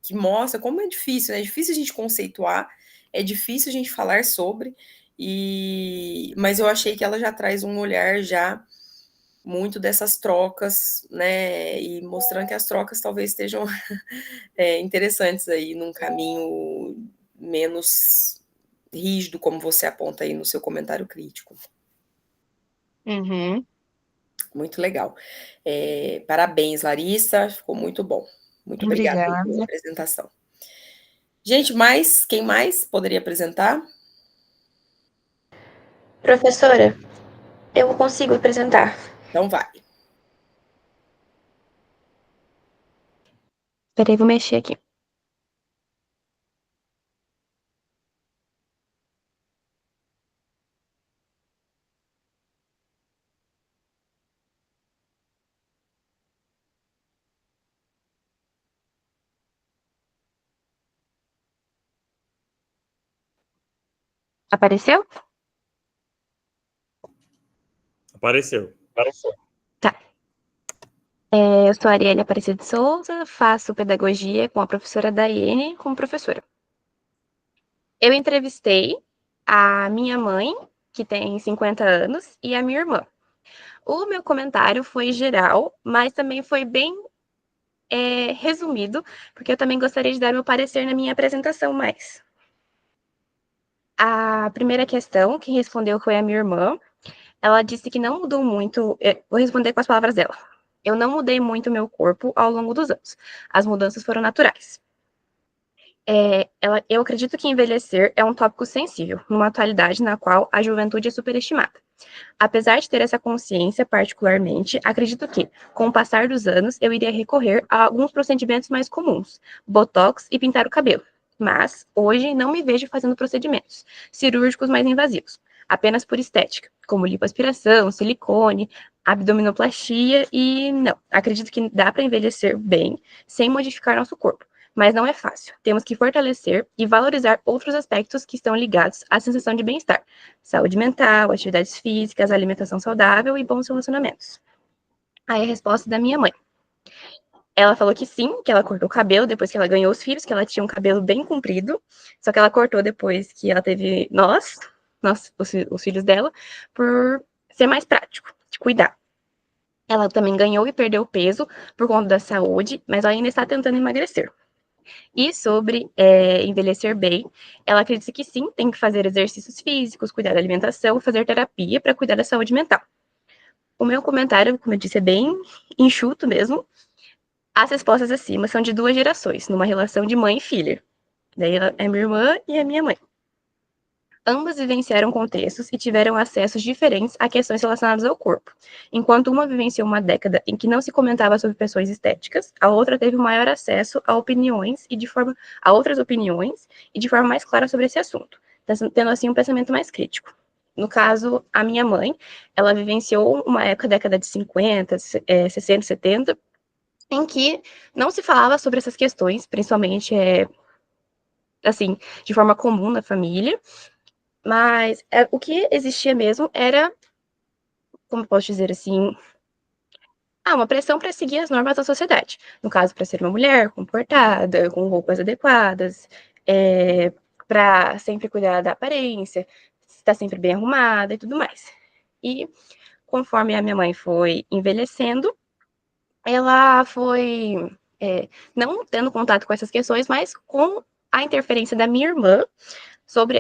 [SPEAKER 2] que mostra como é difícil, né? É difícil a gente conceituar, é difícil a gente falar sobre, mas eu achei que ela já traz um olhar já muito dessas trocas, né? E mostrando que as trocas talvez estejam interessantes aí num caminho menos rígido, como você aponta aí no seu comentário crítico.
[SPEAKER 4] Uhum.
[SPEAKER 2] Muito legal. Parabéns, Larissa, ficou muito bom. Muito obrigada pela
[SPEAKER 4] Obrigada.
[SPEAKER 2] apresentação. Gente, quem mais poderia apresentar?
[SPEAKER 5] Professora, eu consigo apresentar.
[SPEAKER 2] Então vai.
[SPEAKER 5] Peraí, vou mexer aqui. Apareceu?
[SPEAKER 1] Apareceu.
[SPEAKER 5] Tá. Eu sou a Arielle Aparecida de Souza, faço pedagogia com a professora Daiane como professora. Eu entrevistei a minha mãe, que tem 50 anos, e a minha irmã. O meu comentário foi geral, mas também foi bem resumido, porque eu também gostaria de dar meu parecer na minha apresentação mais. A primeira questão, quem respondeu foi a minha irmã. Ela disse que não mudou muito. Vou responder com as palavras dela. Eu não mudei muito meu corpo ao longo dos anos. As mudanças foram naturais. Eu acredito que envelhecer é um tópico sensível, numa atualidade na qual a juventude é superestimada. Apesar de ter essa consciência particularmente, acredito que, com o passar dos anos, eu iria recorrer a alguns procedimentos mais comuns, botox e pintar o cabelo. Mas, hoje, não me vejo fazendo procedimentos cirúrgicos mais invasivos, apenas por estética, como lipoaspiração, silicone, abdominoplastia e não. Acredito que dá para envelhecer bem sem modificar nosso corpo. Mas não é fácil. Temos que fortalecer e valorizar outros aspectos que estão ligados à sensação de bem-estar. Saúde mental, atividades físicas, alimentação saudável e bons relacionamentos. Aí a resposta da minha mãe. Ela falou que sim, que ela cortou o cabelo depois que ela ganhou os filhos, que ela tinha um cabelo bem comprido, só que ela cortou depois que ela teve os filhos dela, por ser mais prático, de cuidar. Ela também ganhou e perdeu peso por conta da saúde, mas ela ainda está tentando emagrecer. E sobre envelhecer bem, ela acredita que sim, tem que fazer exercícios físicos, cuidar da alimentação, fazer terapia para cuidar da saúde mental. O meu comentário, como eu disse, é bem enxuto mesmo. As respostas acima são de 2 gerações, numa relação de mãe e filha. Daí ela é minha irmã e a minha mãe. Ambas vivenciaram contextos e tiveram acessos diferentes a questões relacionadas ao corpo. Enquanto uma vivenciou uma década em que não se comentava sobre questões estéticas, a outra teve maior acesso a outras opiniões e de forma mais clara sobre esse assunto, tendo assim um pensamento mais crítico. No caso, a minha mãe, ela vivenciou uma década de 50, 60, 70, em que não se falava sobre essas questões, principalmente assim, de forma comum na família. Mas o que existia mesmo era, como posso dizer assim, uma pressão para seguir as normas da sociedade. No caso, para ser uma mulher comportada, com roupas adequadas, para sempre cuidar da aparência, estar sempre bem arrumada e tudo mais. E conforme a minha mãe foi envelhecendo, ela foi não tendo contato com essas questões, mas com a interferência da minha irmã,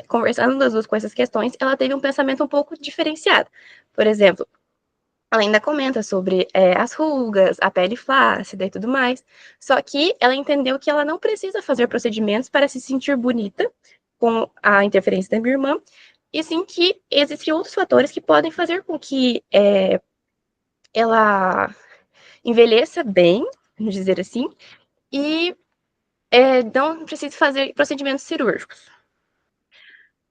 [SPEAKER 5] conversando das duas com essas questões, ela teve um pensamento um pouco diferenciado. Por exemplo, ela ainda comenta sobre as rugas, a pele flácida e tudo mais, só que ela entendeu que ela não precisa fazer procedimentos para se sentir bonita com a interferência da minha irmã, e sim que existem outros fatores que podem fazer com que ela envelheça bem, vamos dizer assim, e não precise fazer procedimentos cirúrgicos.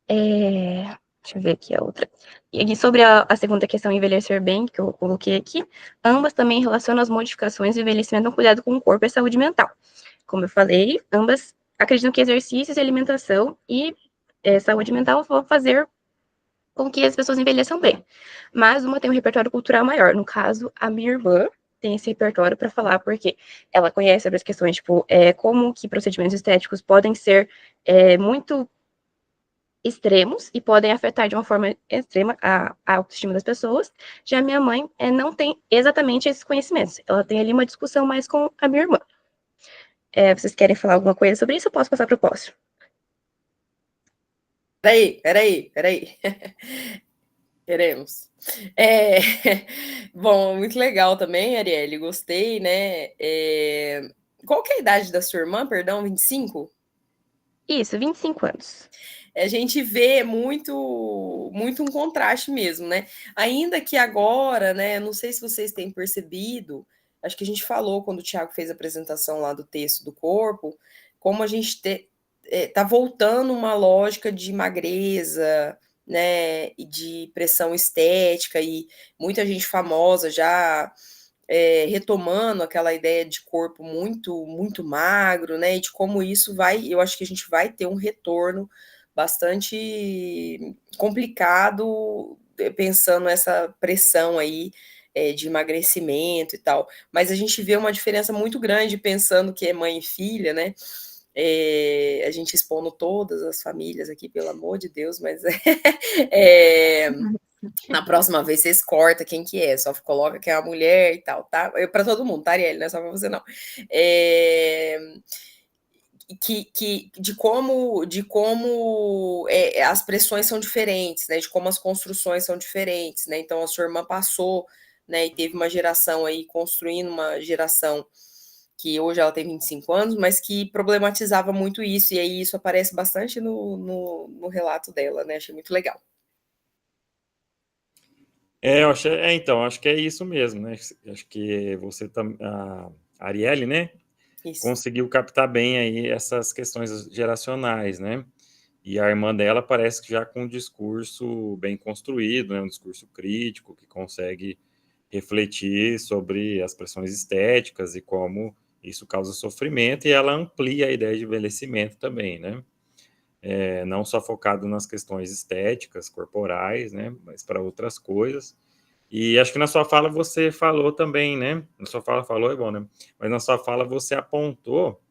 [SPEAKER 5] Deixa eu ver aqui a outra. E sobre a segunda questão, envelhecer bem, que eu coloquei aqui, ambas também relacionam as modificações do envelhecimento ao cuidado com o corpo e a saúde mental. Como eu falei, ambas acreditam que exercícios e alimentação e saúde mental vão fazer com que as pessoas envelheçam bem. Mas uma tem um repertório cultural maior. No caso, a minha irmã tem esse repertório para falar, porque ela conhece sobre as questões, tipo, como que procedimentos estéticos podem ser muito extremos e podem afetar de uma forma extrema a autoestima das pessoas. Já minha mãe não tem exatamente esses conhecimentos. Ela tem ali uma discussão mais com a minha irmã. Vocês querem falar alguma coisa sobre isso ou posso passar para o próximo?
[SPEAKER 2] Peraí. Queremos. Bom, muito legal também, Arielle, gostei, né? Qual que é a idade da sua irmã, perdão, 25?
[SPEAKER 5] Isso, 25 anos.
[SPEAKER 2] A gente vê muito um contraste mesmo, né? Ainda que agora, né? Não sei se vocês têm percebido, acho que a gente falou quando o Thiago fez a apresentação lá do texto do corpo, como a gente tá voltando uma lógica de magreza, né? E de pressão estética, e muita gente famosa já retomando aquela ideia de corpo muito magro, né? E de como isso vai, eu acho que a gente vai ter um retorno bastante complicado, pensando nessa pressão aí de emagrecimento e tal. Mas a gente vê uma diferença muito grande pensando que é mãe e filha, né? A gente expondo todas as famílias aqui, pelo amor de Deus, mas na próxima vez vocês cortam quem que é, só coloca que é a mulher e tal, tá? Para todo mundo, tá, Arielle? Não é só para você, não. De como as pressões são diferentes, né? De como as construções são diferentes, né? Então a sua irmã passou, né? E teve uma geração aí construindo uma geração que hoje ela tem 25 anos, mas que problematizava muito isso, e aí isso aparece bastante no relato dela, né? Achei muito legal.
[SPEAKER 1] Eu acho, então, acho que é isso mesmo, né? Acho que você a Arielle, né?
[SPEAKER 2] Isso.
[SPEAKER 1] Conseguiu captar bem aí essas questões geracionais, né? E a irmã dela parece que já com um discurso bem construído, né? Um discurso crítico que consegue refletir sobre as pressões estéticas e como isso causa sofrimento, e ela amplia a ideia de envelhecimento também, né? Não só focado nas questões estéticas, corporais, né? Mas para outras coisas. E acho que na sua fala você falou também, né? Na sua fala falou, é bom, né? Mas na sua fala você apontou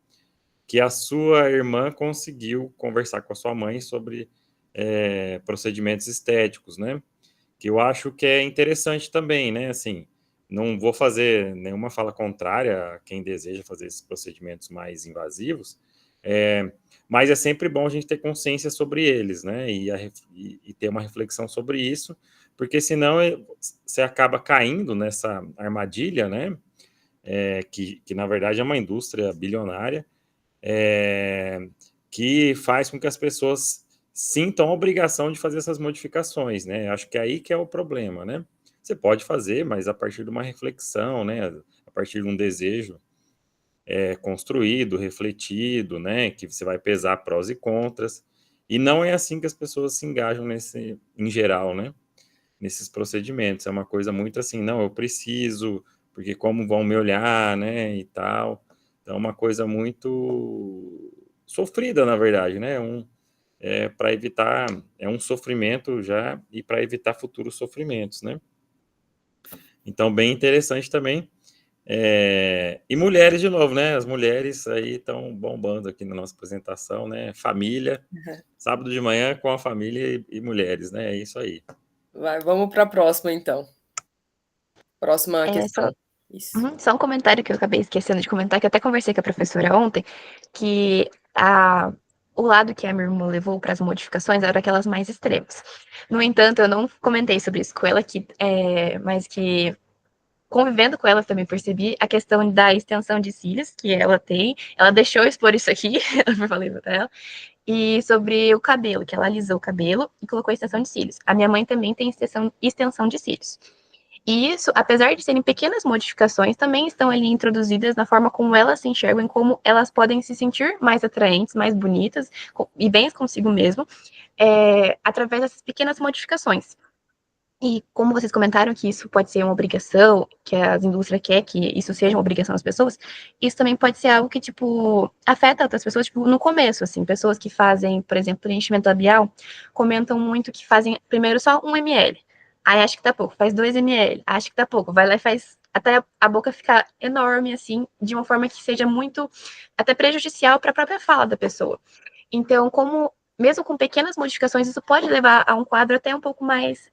[SPEAKER 1] que a sua irmã conseguiu conversar com a sua mãe sobre procedimentos estéticos, né? Que eu acho que é interessante também, né? Assim, não vou fazer nenhuma fala contrária a quem deseja fazer esses procedimentos mais invasivos, mas é sempre bom a gente ter consciência sobre eles, né? E ter uma reflexão sobre isso, porque senão você acaba caindo nessa armadilha, né? Que na verdade é uma indústria bilionária, que faz com que as pessoas sintam a obrigação de fazer essas modificações, né? Acho que é aí que é o problema, né? Você pode fazer, mas a partir de uma reflexão, né? A partir de um desejo construído, refletido, né? Que você vai pesar prós e contras. E não é assim que as pessoas se engajam em geral, né? Nesses procedimentos. É uma coisa muito assim, não, eu preciso, porque como vão me olhar, né? E tal. Então, é uma coisa muito sofrida, na verdade, né? Para evitar, um sofrimento já, e para evitar futuros sofrimentos, né? Então, bem interessante também. E mulheres, de novo, né? As mulheres aí estão bombando aqui na nossa apresentação, né? Família, sábado de manhã com a família e mulheres, né? É isso aí.
[SPEAKER 2] Vamos para a próxima, então. Próxima questão. Isso.
[SPEAKER 5] Só um comentário que eu acabei esquecendo de comentar, que eu até conversei com a professora ontem, que o lado que a minha irmã levou para as modificações era aquelas mais extremas. No entanto, eu não comentei sobre isso com ela, mas que convivendo com ela também percebi a questão da extensão de cílios que ela tem. Ela deixou eu expor isso aqui, eu falei para ela. E sobre o cabelo, que ela alisou o cabelo e colocou extensão de cílios. A minha mãe também tem extensão de cílios. E isso, apesar de serem pequenas modificações, também estão ali introduzidas na forma como elas se enxergam e como elas podem se sentir mais atraentes, mais bonitas e bem consigo mesmo, através dessas pequenas modificações. E como vocês comentaram que isso pode ser uma obrigação, que as indústrias querem que isso seja uma obrigação das pessoas, isso também pode ser algo que, tipo, afeta outras pessoas, tipo, no começo, assim, pessoas que fazem, por exemplo, preenchimento labial, comentam muito que fazem primeiro só 1 ml, aí acha que tá pouco, faz 2 ml, acha que tá pouco, vai lá e faz até a boca ficar enorme, assim, de uma forma que seja muito, até prejudicial para a própria fala da pessoa. Então, mesmo com pequenas modificações, isso pode levar a um quadro até um pouco mais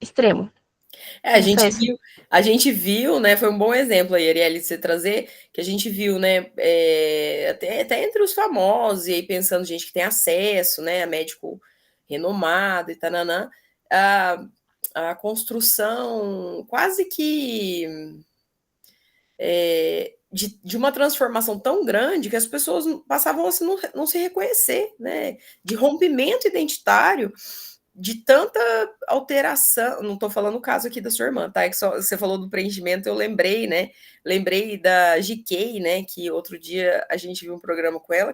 [SPEAKER 5] extremo.
[SPEAKER 2] A gente viu, né? Foi um bom exemplo aí, Arielle, de você trazer, que a gente viu, né? Até entre os famosos, e aí pensando gente que tem acesso, né? A médico renomado e tananã, a construção quase que de uma transformação tão grande que as pessoas passavam a não se reconhecer, né? De rompimento identitário, de tanta alteração. Não estou falando o caso aqui da sua irmã, tá? É que você falou do preenchimento, eu lembrei, né? Lembrei da GK, né? Que outro dia a gente viu um programa com ela,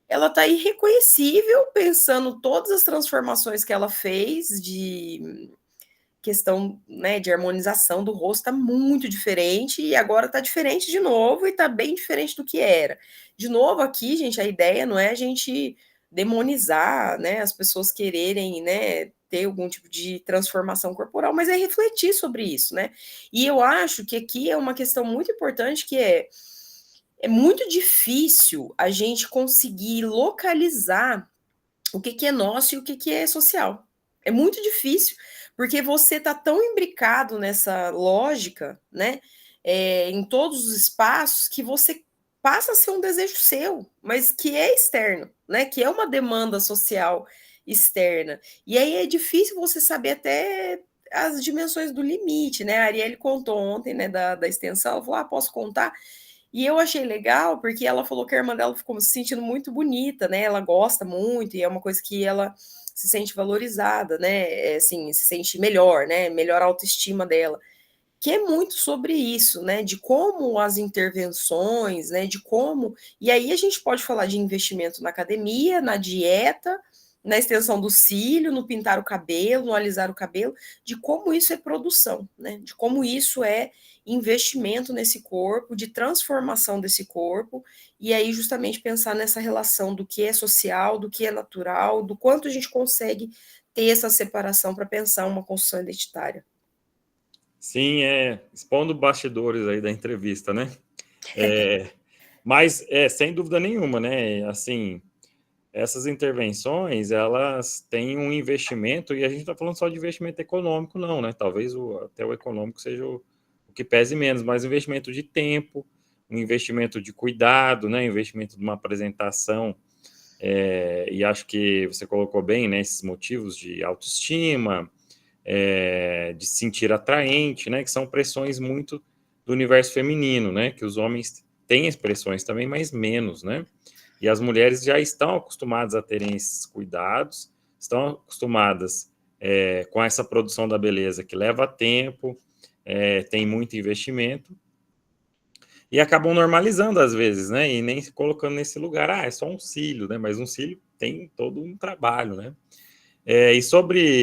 [SPEAKER 2] ela tá irreconhecível, pensando todas as transformações que ela fez de questão, né, de harmonização do rosto, tá muito diferente, e agora tá diferente de novo, e tá bem diferente do que era. De novo aqui, gente, a ideia não é a gente demonizar, né, as pessoas quererem, né, ter algum tipo de transformação corporal, mas é refletir sobre isso, né? E eu acho que aqui é uma questão muito importante que é muito difícil a gente conseguir localizar o que é nosso e o que é social. É muito difícil, porque você está tão imbricado nessa lógica, né, em todos os espaços, que você passa a ser um desejo seu, mas que é externo, né, que é uma demanda social externa. E aí é difícil você saber até as dimensões do limite, né? A Arielle contou ontem, né, da extensão, ela falou, posso contar? E eu achei legal, porque ela falou que a irmã dela ficou se sentindo muito bonita, né? Ela gosta muito, e é uma coisa que ela se sente valorizada, né? Assim, se sente melhor, né? Melhor a autoestima dela. Que é muito sobre isso, né? De como as intervenções, né? De como. E aí a gente pode falar de investimento na academia, na dieta, na extensão do cílio, no pintar o cabelo, no alisar o cabelo, de como isso é produção, né? De como isso é investimento nesse corpo, de transformação desse corpo, e aí justamente pensar nessa relação do que é social, do que é natural, do quanto a gente consegue ter essa separação para pensar uma construção identitária.
[SPEAKER 1] Sim, expondo bastidores aí da entrevista, né? Mas, sem dúvida nenhuma, né? Assim, essas intervenções, elas têm um investimento, e a gente está falando só de investimento econômico, não, né? Talvez até o econômico seja o que pese menos, mas investimento de tempo, um investimento de cuidado, né? Investimento de uma apresentação, e acho que você colocou bem, né? Esses motivos de autoestima, de se sentir atraente, né? Que são pressões muito do universo feminino, né? Que os homens têm expressões também, mas menos, né? E as mulheres já estão acostumadas a terem esses cuidados, estão acostumadas com essa produção da beleza que leva tempo, tem muito investimento, e acabam normalizando às vezes, né? E nem se colocando nesse lugar, é só um cílio, né? Mas um cílio tem todo um trabalho, né? E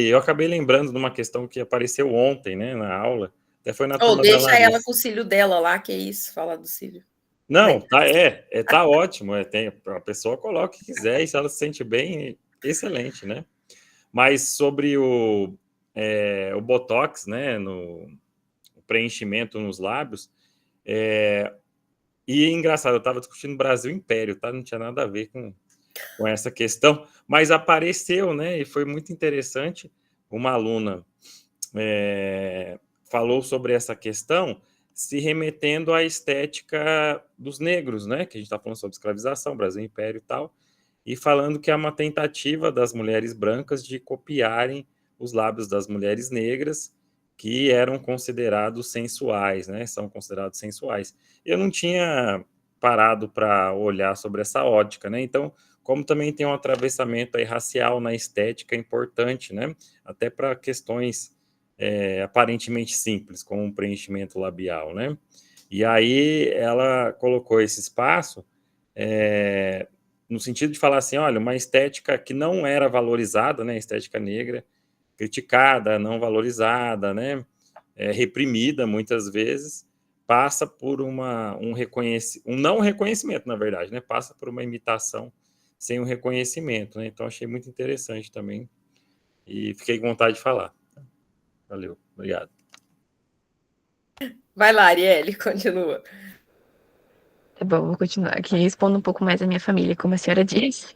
[SPEAKER 1] eu acabei lembrando de uma questão que apareceu ontem, né, na aula, até foi na turma da
[SPEAKER 2] Deixa
[SPEAKER 1] Larissa.
[SPEAKER 2] ela com o cílio dela lá, que é isso, falar do cílio.
[SPEAKER 1] Não, tá ótimo, a pessoa coloca o que quiser, e se ela se sente bem, excelente, né? Mas sobre o Botox, né, no preenchimento nos lábios, e engraçado, eu estava discutindo Brasil Império, tá? Não tinha nada a ver com essa questão, mas apareceu, né, e foi muito interessante, uma aluna falou sobre essa questão, se remetendo à estética dos negros, né, que a gente está falando sobre escravização, Brasil Império e tal, e falando que é uma tentativa das mulheres brancas de copiarem os lábios das mulheres negras, que eram considerados sensuais, né, são considerados sensuais. Eu não tinha parado para olhar sobre essa ótica, né, então, como também tem um atravessamento aí racial na estética importante, né, até para questões aparentemente simples, como um preenchimento labial, né? E aí ela colocou esse espaço no sentido de falar assim, olha, uma estética que não era valorizada, né? Estética negra, criticada, não valorizada, né? Reprimida muitas vezes, passa por um não reconhecimento, na verdade, né? Passa por uma imitação sem um reconhecimento, né? Então achei muito interessante também e fiquei com vontade de falar. Valeu, obrigado.
[SPEAKER 2] Vai lá, Arielle, continua.
[SPEAKER 5] Tá bom, vou continuar aqui. Respondo um pouco mais a minha família, como a senhora disse.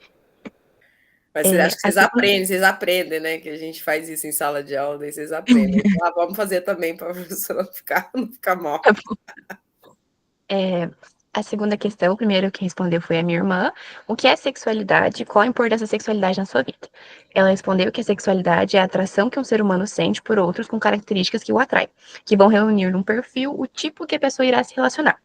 [SPEAKER 2] Mas vocês acham que vocês aprendem, né? Que a gente faz isso em sala de aula, e vocês aprendem. Vamos fazer também para a professora não ficar mal.
[SPEAKER 5] Tá bom. A segunda questão, o primeiro que respondeu foi a minha irmã. O que é sexualidade? Qual a importância da sexualidade na sua vida? Ela respondeu que a sexualidade é a atração que um ser humano sente por outros com características que o atraem, que vão reunir num perfil o tipo que a pessoa irá se relacionar.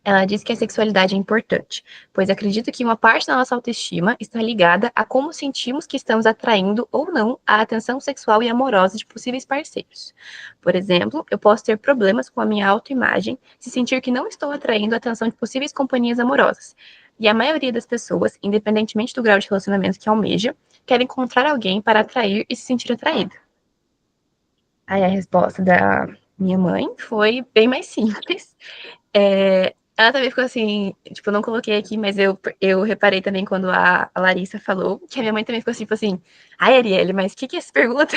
[SPEAKER 5] Ela diz que a sexualidade é importante, pois acredita que uma parte da nossa autoestima está ligada a como sentimos que estamos atraindo ou não a atenção sexual e amorosa de possíveis parceiros. Por exemplo, eu posso ter problemas com a minha autoimagem se sentir que não estou atraindo a atenção de possíveis companhias amorosas. E a maioria das pessoas, independentemente do grau de relacionamento que almeja, quer encontrar alguém para atrair e se sentir atraída. Aí a resposta da minha mãe foi bem mais simples. Ela também ficou assim, tipo, eu não coloquei aqui, mas eu reparei também quando a Larissa falou, que a minha mãe também ficou tipo assim, ai, Arielle, mas o que é essa pergunta?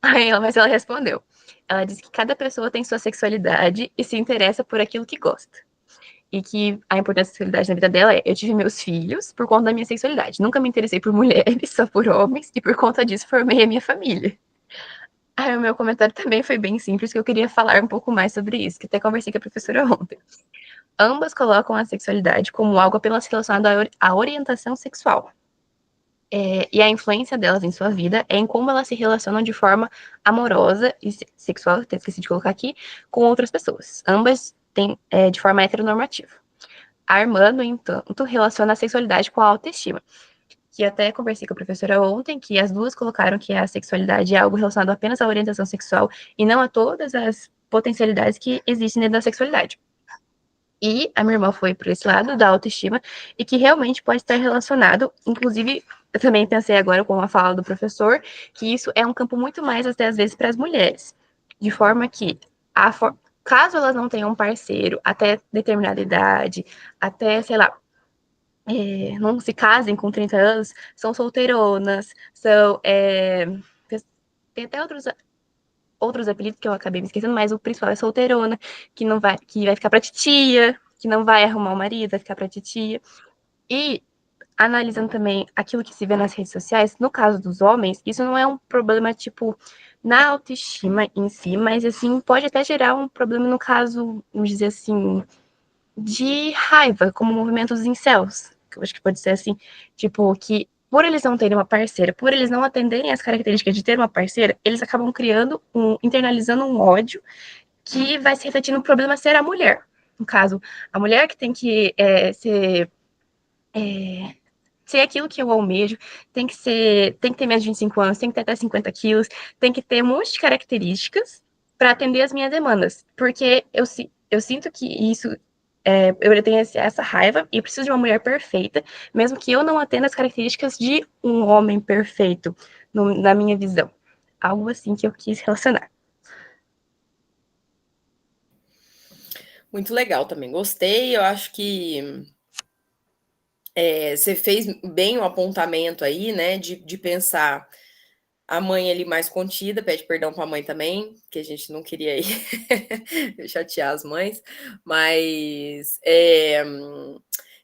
[SPEAKER 5] Mas ela respondeu. Ela disse que cada pessoa tem sua sexualidade e se interessa por aquilo que gosta. E que a importância da sexualidade na vida dela é: eu tive meus filhos por conta da minha sexualidade. Nunca me interessei por mulheres, só por homens, e por conta disso formei a minha família. Aí o meu comentário também foi bem simples, que eu queria falar um pouco mais sobre isso, que até conversei com a professora ontem. Ambas colocam a sexualidade como algo apenas relacionado à orientação sexual. E a influência delas em sua vida é em como elas se relacionam de forma amorosa e sexual, até esqueci de colocar aqui, com outras pessoas. Ambas têm de forma heteronormativa. A irmã, no entanto, relaciona a sexualidade com a autoestima. Que até conversei com a professora ontem, que as duas colocaram que a sexualidade é algo relacionado apenas à orientação sexual e não a todas as potencialidades que existem dentro da sexualidade. E a minha irmã foi por esse lado da autoestima e que realmente pode estar relacionado, inclusive, eu também pensei agora com a fala do professor, que isso é um campo muito mais, até às vezes, para as mulheres. De forma que, caso elas não tenham um parceiro até determinada idade, até, sei lá, não se casem com 30 anos, são solteironas, tem até outros apelidos que eu acabei me esquecendo, mas o principal é solteirona, que vai ficar pra titia, que não vai arrumar o marido, vai ficar pra titia. E analisando também aquilo que se vê nas redes sociais, no caso dos homens, isso não é um problema, tipo, na autoestima em si, mas, assim, pode até gerar um problema no caso, vamos dizer assim, de raiva, como movimentos incels, que eu acho que pode ser assim, tipo, que por eles não terem uma parceira, por eles não atenderem as características de ter uma parceira, eles acabam internalizando um ódio que vai se refletir no problema ser a mulher. No caso, a mulher que tem que ser aquilo que eu almejo, tem que ter menos de 25 anos, tem que ter até 50 quilos, tem que ter um monte de características para atender as minhas demandas. Porque eu sinto que isso eu tenho essa raiva e preciso de uma mulher perfeita, mesmo que eu não atenda as características de um homem perfeito, na minha visão. Algo assim que eu quis relacionar.
[SPEAKER 2] Muito legal também, gostei. Eu acho que você fez bem o apontamento aí, né, de pensar a mãe ali mais contida, pede perdão para a mãe também, que a gente não queria ir chatear as mães, mas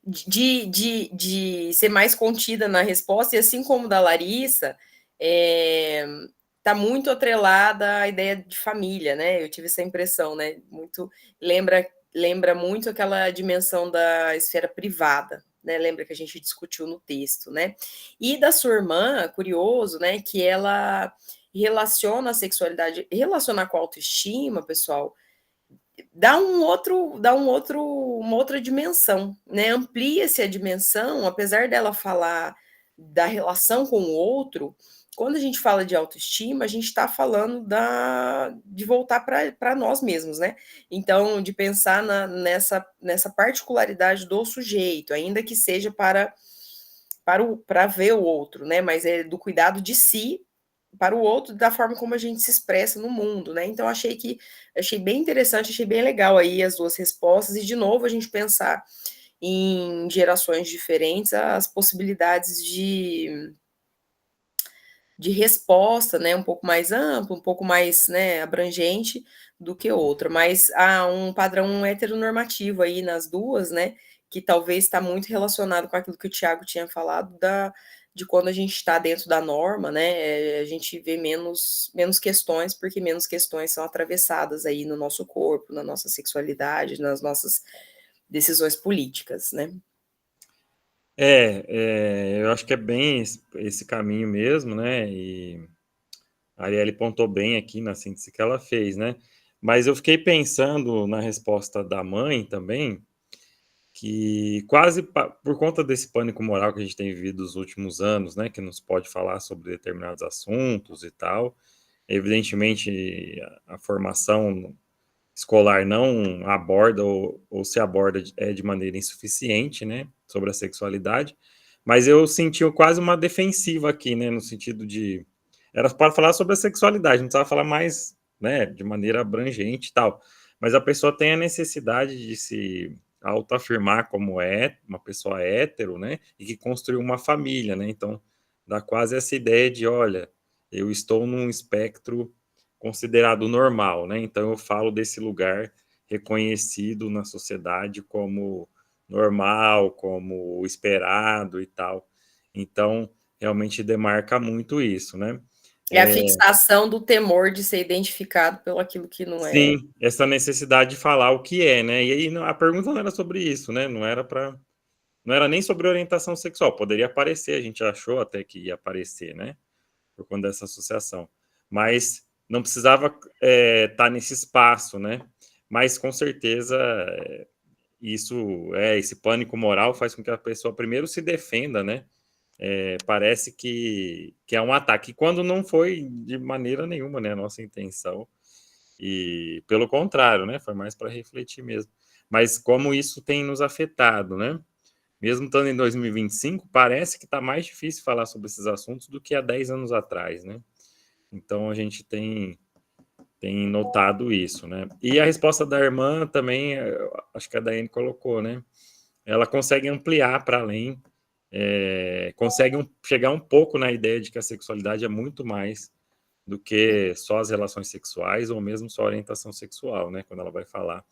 [SPEAKER 2] de ser mais contida na resposta, e assim como da Larissa, tá muito atrelada à ideia de família, né? Eu tive essa impressão, né? Muito lembra muito aquela dimensão da esfera privada, né? Lembra que a gente discutiu no texto, né? E da sua irmã, curioso, né? Que ela relaciona a sexualidade, relacionar com a autoestima, pessoal, dá uma outra dimensão, né? Amplia-se a dimensão, apesar dela falar da relação com o outro. Quando a gente fala de autoestima, a gente está falando de voltar para nós mesmos, né? Então, de pensar nessa particularidade do sujeito, ainda que seja para ver o outro, né? Mas é do cuidado de si para o outro, da forma como a gente se expressa no mundo, né? Então, achei bem interessante, achei bem legal aí as duas respostas, e de novo a gente pensar em gerações diferentes, as possibilidades de resposta, né, um pouco mais amplo, um pouco mais, né, abrangente do que outra, mas há um padrão heteronormativo aí nas duas, né, que talvez está muito relacionado com aquilo que o Tiago tinha falado de quando a gente está dentro da norma, né, a gente vê menos questões, porque menos questões são atravessadas aí no nosso corpo, na nossa sexualidade, nas nossas decisões políticas, né.
[SPEAKER 1] Eu acho que é bem esse caminho mesmo, né? E a Arielle pontou bem aqui na síntese que ela fez, né? Mas eu fiquei pensando na resposta da mãe também, que quase por conta desse pânico moral que a gente tem vivido nos últimos anos, né? Que nos pode falar sobre determinados assuntos e tal. Evidentemente, a formação escolar não aborda ou se aborda de maneira insuficiente, né, sobre a sexualidade, mas eu senti quase uma defensiva aqui, né, no sentido de era para falar sobre a sexualidade, não precisava falar mais, né, de maneira abrangente e tal, mas a pessoa tem a necessidade de se autoafirmar como uma pessoa hétero, né? E que construiu uma família, né? Então, dá quase essa ideia de, olha, eu estou num espectro considerado normal, né? Então, eu falo desse lugar reconhecido na sociedade como normal, como esperado e tal. Então, realmente demarca muito isso, né?
[SPEAKER 2] É a fixação do temor de ser identificado pelo aquilo que não é.
[SPEAKER 1] Sim, essa necessidade de falar o que é, né? E aí a pergunta não era sobre isso, né? Não era nem sobre orientação sexual. Poderia aparecer, a gente achou até que ia aparecer, né? Por conta dessa associação. Mas não precisava estar nesse espaço, né? Mas com certeza esse pânico moral faz com que a pessoa primeiro se defenda, né? Parece que é um ataque, quando não foi de maneira nenhuma, né? A nossa intenção. E pelo contrário, né? Foi mais para refletir mesmo. Mas como isso tem nos afetado, né? Mesmo estando em 2025, parece que está mais difícil falar sobre esses assuntos do que há 10 anos atrás, né? Então a gente tem notado isso, né? E a resposta da irmã também, acho que a Daiane colocou, né? Ela consegue ampliar para além, consegue chegar um pouco na ideia de que a sexualidade é muito mais do que só as relações sexuais ou mesmo só a orientação sexual, né? Quando ela vai falar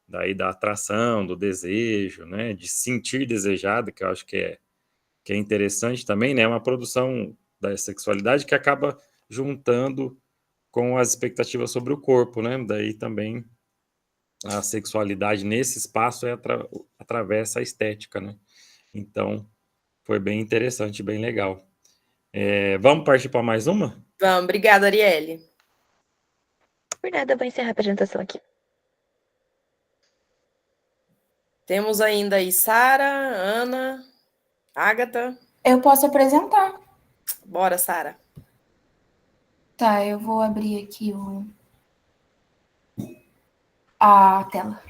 [SPEAKER 1] daí da atração, do desejo, né? De sentir desejado, que eu acho que é interessante também, né? É uma produção da sexualidade que acaba juntando com as expectativas sobre o corpo, né? Daí também a sexualidade nesse espaço atravessa a estética, né? Então, foi bem interessante, bem legal. Vamos partir para mais uma?
[SPEAKER 2] Vamos, obrigada, Arielle.
[SPEAKER 5] Por nada, eu vou encerrar a apresentação aqui.
[SPEAKER 2] Temos ainda aí Sara, Ana, Ágata.
[SPEAKER 3] Eu posso apresentar.
[SPEAKER 2] Bora, Sara.
[SPEAKER 3] Tá, eu vou abrir aqui a tela.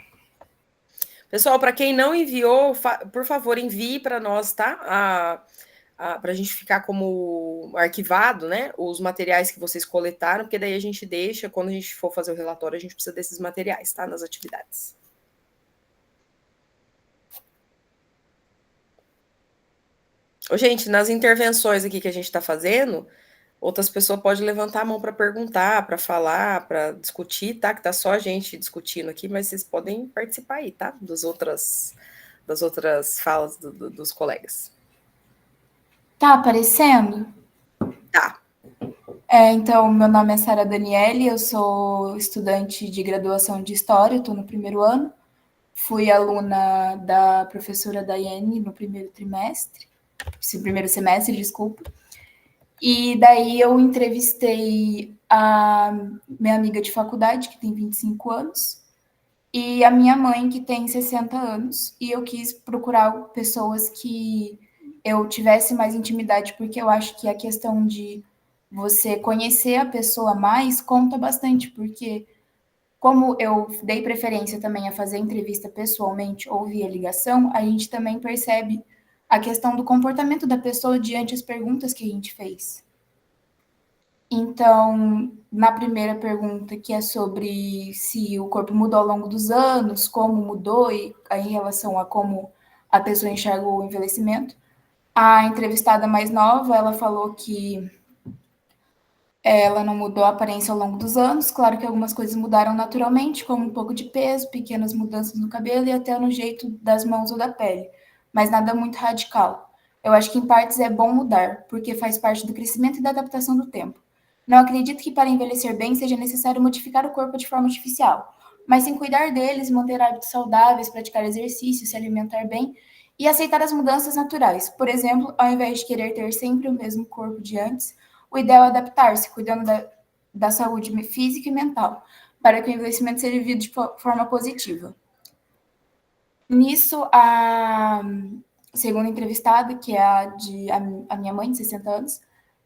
[SPEAKER 2] Pessoal, para quem não enviou, por favor, envie para nós, tá? Para a gente ficar como arquivado, né? Os materiais que vocês coletaram, porque daí a gente deixa, quando a gente for fazer o relatório, a gente precisa desses materiais, tá? Nas atividades. Gente, nas intervenções aqui que a gente está fazendo, outras pessoas podem levantar a mão para perguntar, para falar, para discutir, tá? Que tá só a gente discutindo aqui, mas vocês podem participar aí, tá? Das outras falas dos colegas.
[SPEAKER 3] Tá aparecendo?
[SPEAKER 2] Tá.
[SPEAKER 3] Então, meu nome é Sara Daniele, eu sou estudante de graduação de História, estou no primeiro ano. Fui aluna da professora Daiane no primeiro semestre, desculpa. E daí eu entrevistei a minha amiga de faculdade, que tem 25 anos, e a minha mãe, que tem 60 anos. E eu quis procurar pessoas que eu tivesse mais intimidade, porque eu acho que a questão de você conhecer a pessoa mais conta bastante, porque como eu dei preferência também a fazer entrevista pessoalmente ou via ligação, a gente também percebe a questão do comportamento da pessoa diante das perguntas que a gente fez. Então, na primeira pergunta, que é sobre se o corpo mudou ao longo dos anos, como mudou e em relação a como a pessoa enxerga o envelhecimento, a entrevistada mais nova, ela falou que ela não mudou a aparência ao longo dos anos. Claro que algumas coisas mudaram naturalmente, como um pouco de peso, pequenas mudanças no cabelo e até no jeito das mãos ou da pele, mas nada muito radical. Eu acho que em partes é bom mudar, porque faz parte do crescimento e da adaptação do tempo. Não acredito que para envelhecer bem seja necessário modificar o corpo de forma artificial, mas sim cuidar deles, manter hábitos saudáveis, praticar exercício, se alimentar bem e aceitar as mudanças naturais. Por exemplo, ao invés de querer ter sempre o mesmo corpo de antes, o ideal é adaptar-se, cuidando da saúde física e mental, para que o envelhecimento seja vivido de forma positiva. Nisso, a segunda entrevistada, que é a minha mãe, de 60 anos,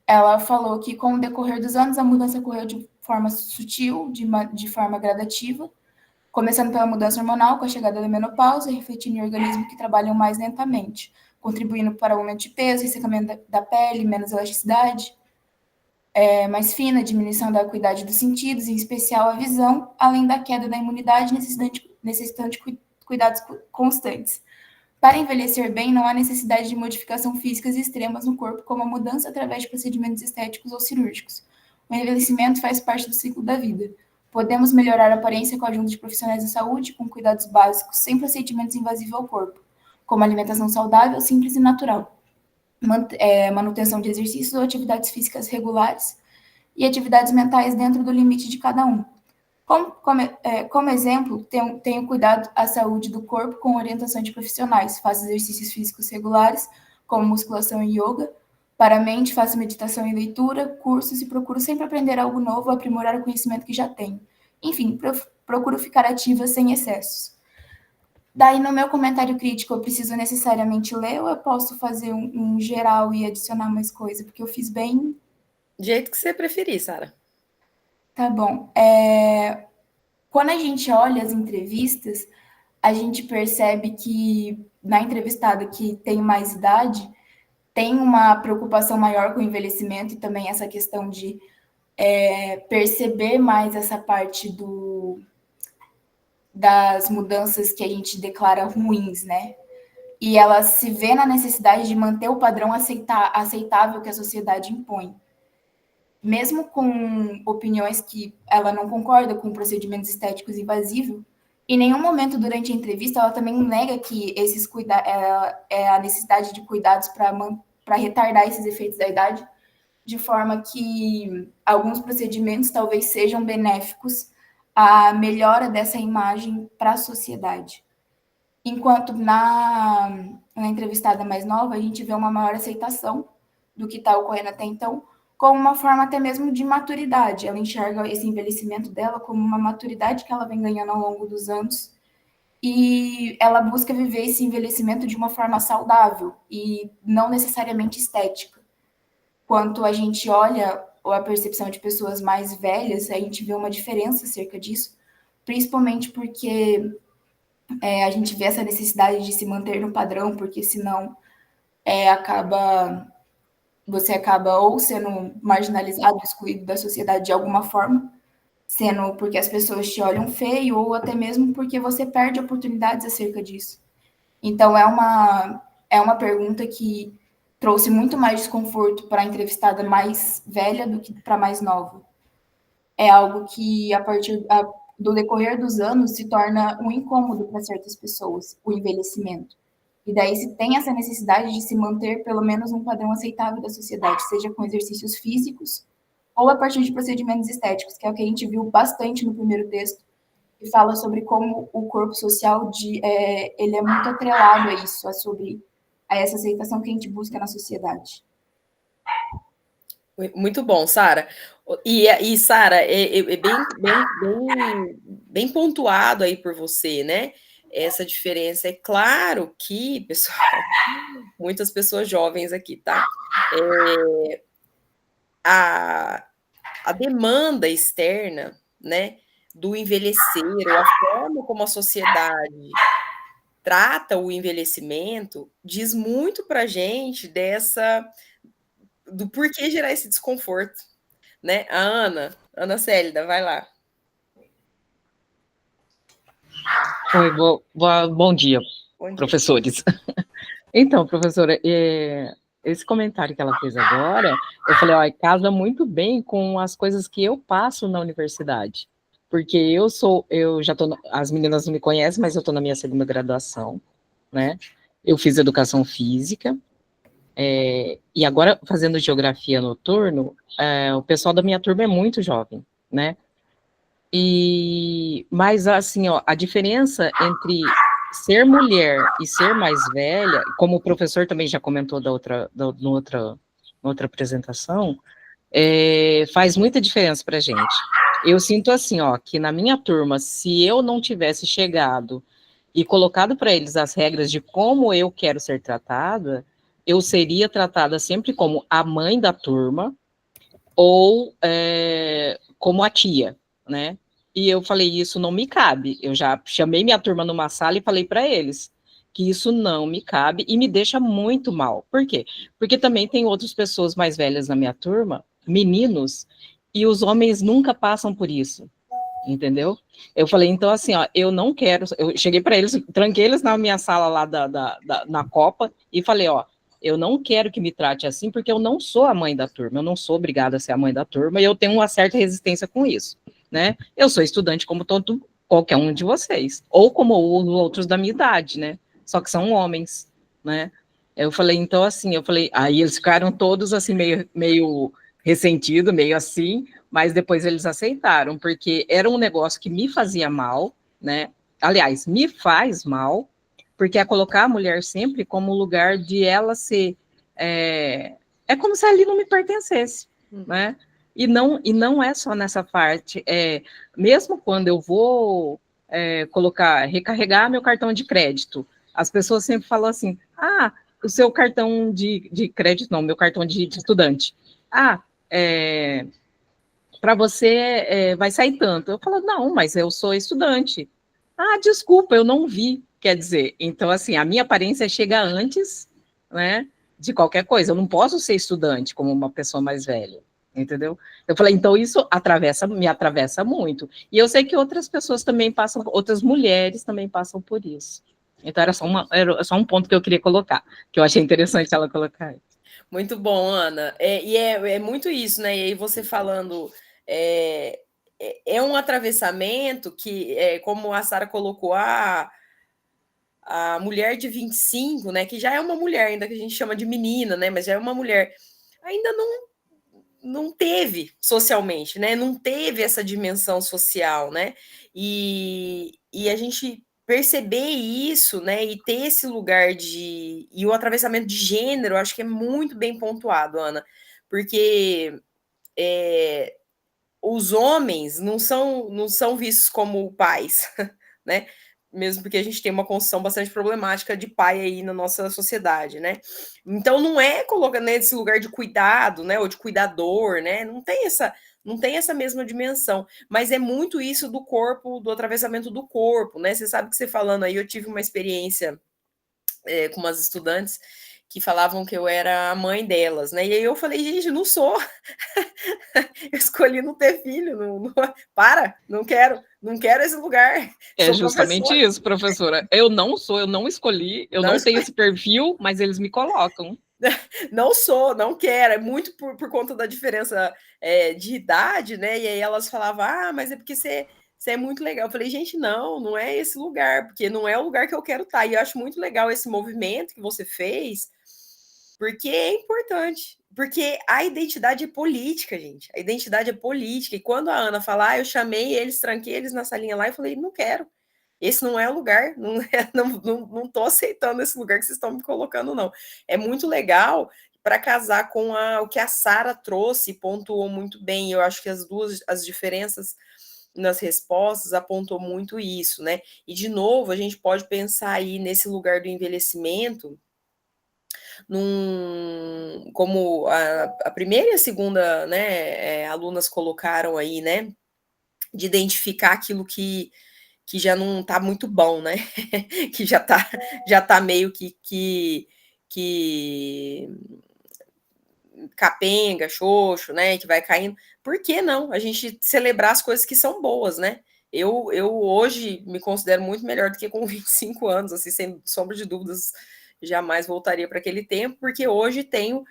[SPEAKER 3] ela falou que com o decorrer dos anos a mudança ocorreu de forma sutil, de forma gradativa, começando pela mudança hormonal, com a chegada da menopausa, refletindo em organismos que trabalham mais lentamente, contribuindo para o aumento de peso, ressecamento da pele, menos elasticidade. mais fina, diminuição da acuidade dos sentidos, em especial a visão, além da queda da imunidade, necessitando de cuidados constantes. Para envelhecer bem, não há necessidade de modificação físicas extremas no corpo, como a mudança através de procedimentos estéticos ou cirúrgicos. O envelhecimento faz parte do ciclo da vida. Podemos melhorar a aparência com a ajuda de profissionais da saúde, com cuidados básicos, sem procedimentos invasivos ao corpo, como alimentação saudável, simples e natural, manutenção de exercícios ou atividades físicas regulares e atividades mentais dentro do limite de cada um. Como exemplo, tenho cuidado à saúde do corpo com orientação de profissionais, faço exercícios físicos regulares, como musculação e yoga. Para a mente, faço meditação e leitura, cursos e procuro sempre aprender algo novo, aprimorar o conhecimento que já tenho. Enfim, procuro ficar ativa sem excessos. Daí, no meu comentário crítico, eu preciso necessariamente ler ou eu posso fazer um geral e adicionar mais coisa? Porque eu fiz bem...
[SPEAKER 2] Do jeito que você preferir, Sara.
[SPEAKER 3] Tá bom. Quando a gente olha as entrevistas, a gente percebe que na entrevistada que tem mais idade, tem uma preocupação maior com o envelhecimento e também essa questão de perceber mais essa parte das mudanças que a gente declara ruins, né? E ela se vê na necessidade de manter o padrão aceitável que a sociedade impõe. Mesmo com opiniões que ela não concorda com procedimentos estéticos invasivos, em nenhum momento durante a entrevista ela também nega que a necessidade de cuidados para retardar esses efeitos da idade, de forma que alguns procedimentos talvez sejam benéficos à melhora dessa imagem para a sociedade. Enquanto na entrevistada mais nova, a gente vê uma maior aceitação do que está ocorrendo até então, como uma forma até mesmo de maturidade. Ela enxerga esse envelhecimento dela como uma maturidade que ela vem ganhando ao longo dos anos, e ela busca viver esse envelhecimento de uma forma saudável e não necessariamente estética. Quando a gente olha a percepção de pessoas mais velhas, a gente vê uma diferença acerca disso, principalmente porque a gente vê essa necessidade de se manter no padrão, porque senão você acaba ou sendo marginalizado, excluído da sociedade de alguma forma, sendo porque as pessoas te olham feio, ou até mesmo porque você perde oportunidades acerca disso. Então, é uma pergunta que trouxe muito mais desconforto para a entrevistada mais velha do que para a mais nova. É algo que, a partir do decorrer dos anos, se torna um incômodo para certas pessoas, o envelhecimento. E daí se tem essa necessidade de se manter pelo menos um padrão aceitável da sociedade, seja com exercícios físicos ou a partir de procedimentos estéticos, que é o que a gente viu bastante no primeiro texto, que fala sobre como o corpo social ele é muito atrelado a isso, a essa aceitação que a gente busca na sociedade.
[SPEAKER 2] Muito bom, Sara. E Sara, bem pontuado aí por você, né? Essa diferença. É claro que, pessoal, muitas pessoas jovens aqui, tá? A demanda externa, né, do envelhecer, ou a forma como a sociedade trata o envelhecimento, diz muito para a gente do porquê gerar esse desconforto, né? A Ana Célida, vai lá.
[SPEAKER 6] Oi, bom dia, professores. Então, professora, esse comentário que ela fez agora, eu falei, casa muito bem com as coisas que eu passo na universidade, porque as meninas não me conhecem, mas eu estou na minha segunda graduação, né? Eu fiz educação física, e agora fazendo geografia noturno, o pessoal da minha turma é muito jovem, né? Mas assim, a diferença entre ser mulher e ser mais velha, como o professor também já comentou na outra apresentação, faz muita diferença para a gente. Eu sinto assim, que na minha turma, se eu não tivesse chegado e colocado para eles as regras de como eu quero ser tratada, eu seria tratada sempre como a mãe da turma ou como a tia, né? E eu falei, isso não me cabe. Eu já chamei minha turma numa sala e falei para eles que isso não me cabe e me deixa muito mal. Por quê? Porque também tem outras pessoas mais velhas na minha turma meninos, e os homens nunca passam por isso, entendeu? Eu falei, então assim, ó, eu não quero, eu cheguei para eles, tranquei eles na minha sala lá na Copa, e falei, ó, eu não quero que me trate assim, porque eu não sou a mãe da turma, eu não sou obrigada a ser a mãe da turma, e eu tenho uma certa resistência com isso, né? Eu sou estudante como todo, qualquer um de vocês, ou como os outros da minha idade, né? Só que são homens, né? Eu falei, então assim, eu falei, aí eles ficaram todos assim, meio ressentido, meio assim, mas depois eles aceitaram, porque era um negócio que me fazia mal, né? Aliás, me faz mal, porque é colocar a mulher sempre como lugar de ela ser. É como se ali não me pertencesse, né? E não é só nessa parte. Mesmo quando eu vou recarregar meu cartão de crédito, as pessoas sempre falam assim: ah, o seu cartão de crédito, não, meu cartão de estudante. Ah, para você vai sair tanto. Eu falo, não, mas eu sou estudante. Ah, desculpa, eu não vi. Quer dizer, então, assim, a minha aparência chega antes, né, de qualquer coisa. Eu não posso ser estudante como uma pessoa mais velha, entendeu? Eu falei, então isso me atravessa muito. E eu sei que outras pessoas também passam, outras mulheres também passam por isso. Então, era só um ponto que eu queria colocar, que eu achei interessante ela colocar.
[SPEAKER 2] Muito bom, Ana. É muito isso, né? E aí você falando, é um atravessamento que, como a Sara colocou, a mulher de 25, né? Que já é uma mulher, ainda que a gente chama de menina, né? Mas já é uma mulher, ainda não teve socialmente, né? Não teve essa dimensão social, né? E a gente perceber isso, né? E ter esse lugar e o atravessamento de gênero, acho que é muito bem pontuado, Ana, porque os homens não são vistos como pais, né? Mesmo porque a gente tem uma construção bastante problemática de pai aí na nossa sociedade, né? Então não é colocando nesse lugar de cuidado, né, ou de cuidador, né? Não tem essa mesma dimensão, mas é muito isso do corpo, do atravessamento do corpo, né? Você sabe que você falando aí, eu tive uma experiência com umas estudantes que falavam que eu era a mãe delas, né? E aí eu falei, gente, não sou. Eu escolhi não ter filho, não quero esse lugar.
[SPEAKER 6] É justamente isso, professora. Eu não escolhi, eu não tenho esse perfil, mas eles me colocam.
[SPEAKER 2] Não quero, é muito por conta da diferença de idade, né? E aí elas falavam, mas é porque você é muito legal. Eu falei, gente, não é esse lugar, porque não é o lugar que eu quero estar. E eu acho muito legal esse movimento que você fez, porque é importante. Porque a identidade é política, gente. A identidade é política. E quando a Ana falar, eu chamei eles, tranquei eles na salinha lá e falei, não quero. Esse não é o lugar, não tô aceitando esse lugar que vocês estão me colocando, não. É muito legal para casar com o que a Sara trouxe, pontuou muito bem. Eu acho que as diferenças nas respostas apontou muito isso, né? E, de novo, a gente pode pensar aí nesse lugar do envelhecimento, como a primeira e a segunda, né, alunas colocaram aí, né, de identificar aquilo que já não está muito bom, né? Que já tá meio que capenga, xoxo, né? Que vai caindo. Por que não? A gente celebrar as coisas que são boas, né? Eu hoje me considero muito melhor do que com 25 anos, assim, sem sombra de dúvidas, jamais voltaria para aquele tempo, porque hoje tenho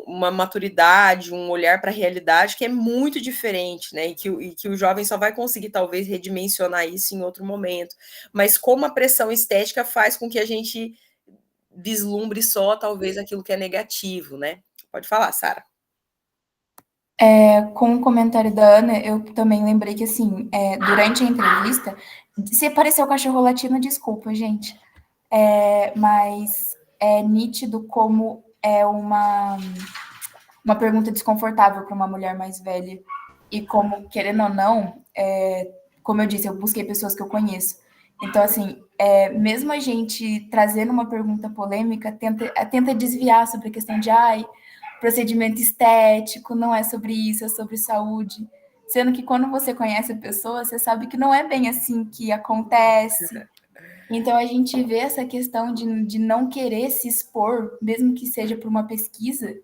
[SPEAKER 2] uma maturidade, um olhar para a realidade que é muito diferente, né? E que o jovem só vai conseguir, talvez, redimensionar isso em outro momento. Mas como a pressão estética faz com que a gente vislumbre só, talvez, aquilo que é negativo, né? Pode falar, Sara.
[SPEAKER 3] Com o comentário da Ana, eu também lembrei que, assim, durante a entrevista, se apareceu cachorro latino, desculpa, gente, mas é nítido como é uma pergunta desconfortável para uma mulher mais velha. E como, querendo ou não, como eu disse, eu busquei pessoas que eu conheço. Então, assim, mesmo a gente trazendo uma pergunta polêmica, tenta desviar sobre a questão de procedimento estético, não é sobre isso, é sobre saúde. Sendo que quando você conhece a pessoa, você sabe que não é bem assim que acontece. Então, a gente vê essa questão de não querer se expor, mesmo que seja por uma pesquisa,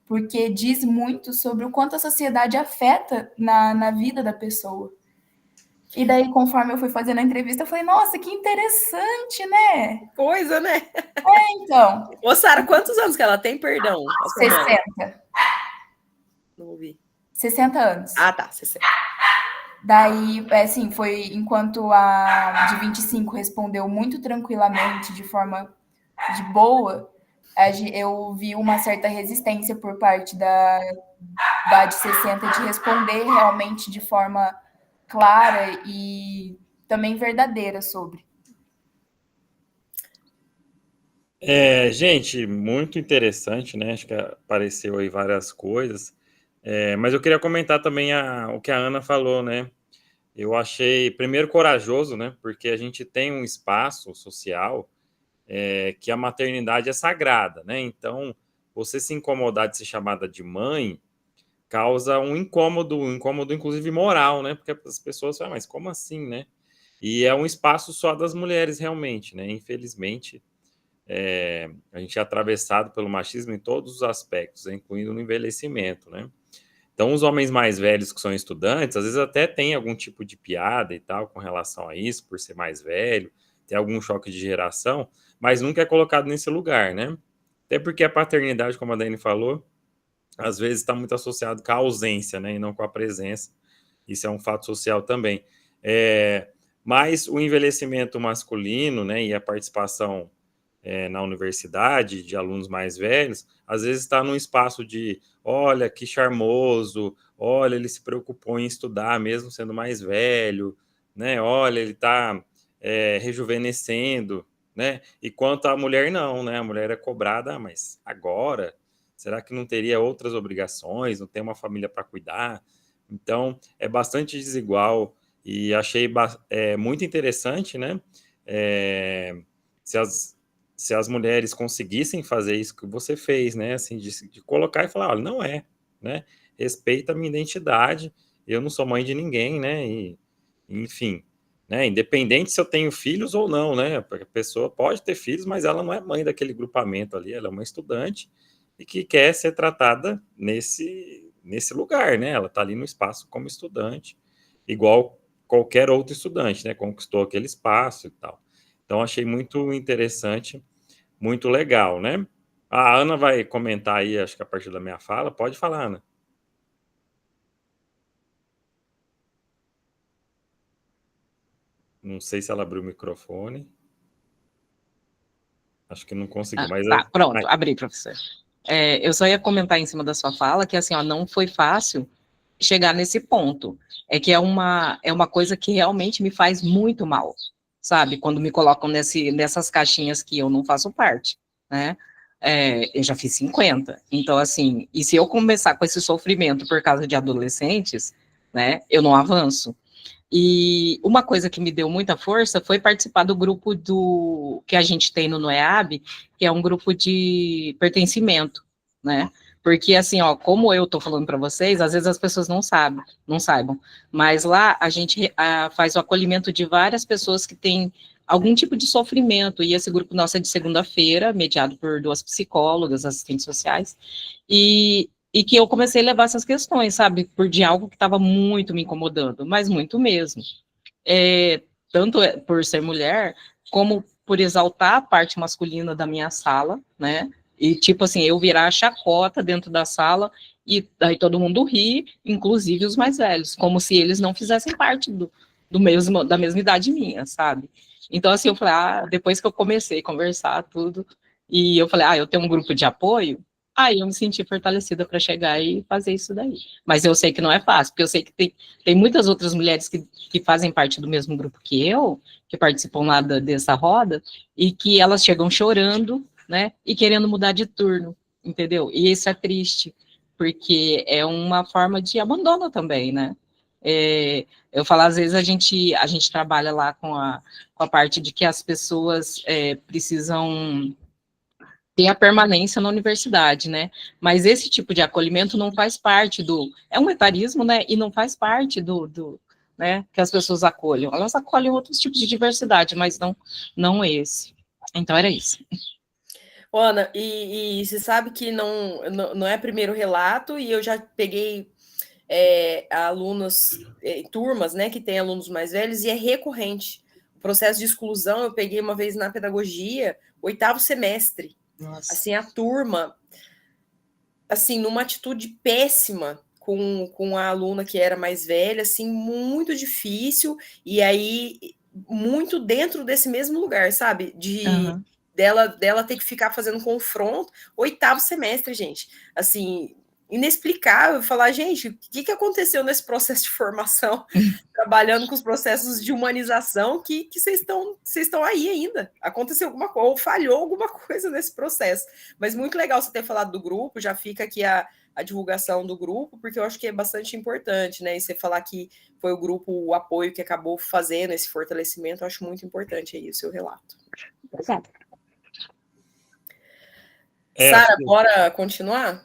[SPEAKER 3] porque diz muito sobre o quanto a sociedade afeta na vida da pessoa. E daí, conforme eu fui fazendo a entrevista, eu falei, nossa, que interessante, né?
[SPEAKER 2] Coisa, né?
[SPEAKER 3] Então,
[SPEAKER 2] Ô, Sara, quantos anos que ela tem, perdão?
[SPEAKER 3] 60.
[SPEAKER 2] Não ouvi.
[SPEAKER 3] 60 anos.
[SPEAKER 2] Ah, tá, 60.
[SPEAKER 3] Daí, assim, foi enquanto a de 25 respondeu muito tranquilamente, de forma de boa, eu vi uma certa resistência por parte da de 60 de responder realmente de forma clara e também verdadeira sobre.
[SPEAKER 1] Gente, muito interessante, né? Acho que apareceu aí várias coisas. Mas eu queria comentar também o que a Ana falou, né? Eu achei, primeiro, corajoso, né? Porque a gente tem um espaço social que a maternidade é sagrada, né? Então, você se incomodar de ser chamada de mãe causa um incômodo inclusive moral, né? Porque as pessoas falam, mas como assim, né? E é um espaço só das mulheres, realmente, né? Infelizmente, a gente é atravessado pelo machismo em todos os aspectos, incluindo no envelhecimento, né? Então, os homens mais velhos que são estudantes, às vezes até tem algum tipo de piada e tal com relação a isso, por ser mais velho, tem algum choque de geração, mas nunca é colocado nesse lugar, né? Até porque a paternidade, como a Dani falou, às vezes está muito associado com a ausência, né? E não com a presença. Isso é um fato social também. Mas o envelhecimento masculino, né, e a participação na universidade, de alunos mais velhos, às vezes está num espaço de, olha, que charmoso, olha, ele se preocupou em estudar mesmo sendo mais velho, né? Olha, ele está rejuvenescendo, né? E quanto à mulher, não, né? A mulher é cobrada, mas agora, será que não teria outras obrigações? Não tem uma família para cuidar? Então, é bastante desigual e achei muito interessante, né? Se as mulheres conseguissem fazer isso que você fez, né? Assim, de colocar e falar, olha, não é, né? Respeita a minha identidade, eu não sou mãe de ninguém, né? E, enfim, né? Independente se eu tenho filhos ou não, né? Porque a pessoa pode ter filhos, mas ela não é mãe daquele grupamento ali, ela é uma estudante e que quer ser tratada nesse lugar, né? Ela está ali no espaço como estudante, igual qualquer outro estudante, né? Conquistou aquele espaço e tal. Então, achei muito interessante, muito legal, né? A Ana vai comentar aí, acho que a partir da minha fala. Pode falar, Ana. Não sei se ela abriu o microfone. Acho que não conseguiu, mas...
[SPEAKER 6] Tá, pronto, abri, professor. Eu só ia comentar em cima da sua fala que, assim, ó, não foi fácil chegar nesse ponto. É que é uma coisa que realmente me faz muito mal, sabe? Quando me colocam nessas caixinhas que eu não faço parte, né? Eu já fiz 50. Então, assim, e se eu começar com esse sofrimento por causa de adolescentes, né, eu não avanço. E uma coisa que me deu muita força foi participar do grupo que a gente tem no NOEAB, que é um grupo de pertencimento, né? Porque, assim, ó, como eu tô falando para vocês, às vezes as pessoas não saibam, mas lá a gente faz o acolhimento de várias pessoas que têm algum tipo de sofrimento, e esse grupo nosso é de segunda-feira, mediado por 2 psicólogas, assistentes sociais, e que eu comecei a levar essas questões, sabe, de algo que estava muito me incomodando, mas muito mesmo. Tanto por ser mulher, como por exaltar a parte masculina da minha sala, né, e tipo assim, eu virar a chacota dentro da sala, e daí todo mundo ri, inclusive os mais velhos, como se eles não fizessem parte da mesma idade minha, sabe? Então, assim, eu falei, depois que eu comecei a conversar tudo, e eu falei, eu tenho um grupo de apoio, aí eu me senti fortalecida para chegar e fazer isso daí. Mas eu sei que não é fácil, porque eu sei que tem muitas outras mulheres que fazem parte do mesmo grupo que eu, que participam lá dessa roda, e que elas chegam chorando, né, e querendo mudar de turno, entendeu? E isso é triste, porque é uma forma de abandono também, né? Eu falo, às vezes a gente trabalha lá com a parte de que as pessoas precisam ter a permanência na universidade, né? Mas esse tipo de acolhimento não faz parte é um etarismo, né? E não faz parte né? Que as pessoas acolham. Elas acolhem outros tipos de diversidade, mas não esse. Então era isso.
[SPEAKER 2] Ana, e você sabe que não é primeiro relato, e eu já peguei alunos, turmas, né, que tem alunos mais velhos, e é recorrente. O processo de exclusão eu peguei uma vez na pedagogia, 8º semestre.
[SPEAKER 4] Nossa.
[SPEAKER 2] Assim, a turma, assim, numa atitude péssima com a aluna que era mais velha, assim, muito difícil, e aí muito dentro desse mesmo lugar, sabe?
[SPEAKER 6] Aham.
[SPEAKER 2] Dela ter que ficar fazendo confronto, 8º semestre, gente. Assim, inexplicável falar, gente, o que aconteceu nesse processo de formação, trabalhando com os processos de humanização, que vocês estão aí ainda. Aconteceu alguma coisa, ou falhou alguma coisa nesse processo. Mas muito legal você ter falado do grupo, já fica aqui a divulgação do grupo, porque eu acho que é bastante importante, né? E você falar que foi o grupo, o apoio que acabou fazendo esse fortalecimento, eu acho muito importante aí o seu relato.
[SPEAKER 5] Exato.
[SPEAKER 2] Sara, bora continuar?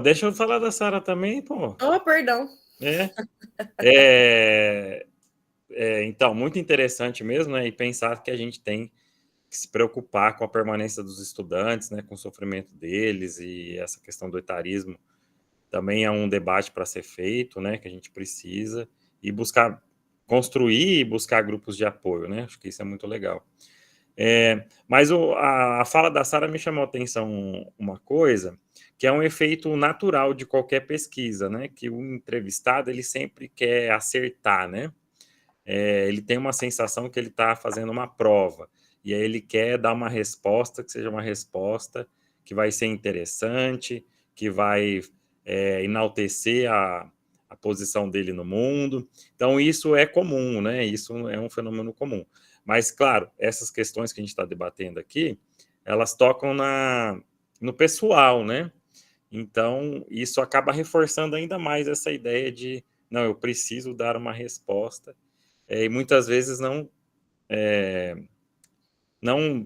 [SPEAKER 1] Deixa eu falar da Sara também, pô.
[SPEAKER 2] Oh, perdão.
[SPEAKER 1] Então, muito interessante mesmo, né? E pensar que a gente tem que se preocupar com a permanência dos estudantes, né? Com o sofrimento deles, e essa questão do etarismo também é um debate para ser feito, né? Que a gente precisa, e buscar construir e buscar grupos de apoio, né? Acho que isso é muito legal. Mas a fala da Sara me chamou a atenção uma coisa, que é um efeito natural de qualquer pesquisa, né? Que o entrevistado, ele sempre quer acertar, né? Ele tem uma sensação que ele está fazendo uma prova, e aí ele quer dar uma resposta que seja uma resposta que vai ser interessante, que vai enaltecer a posição dele no mundo. Então, isso é comum, né? Isso é um fenômeno comum. Mas, claro, essas questões que a gente está debatendo aqui, elas tocam no pessoal, né? Então, isso acaba reforçando ainda mais essa ideia de, não, eu preciso dar uma resposta, e muitas vezes não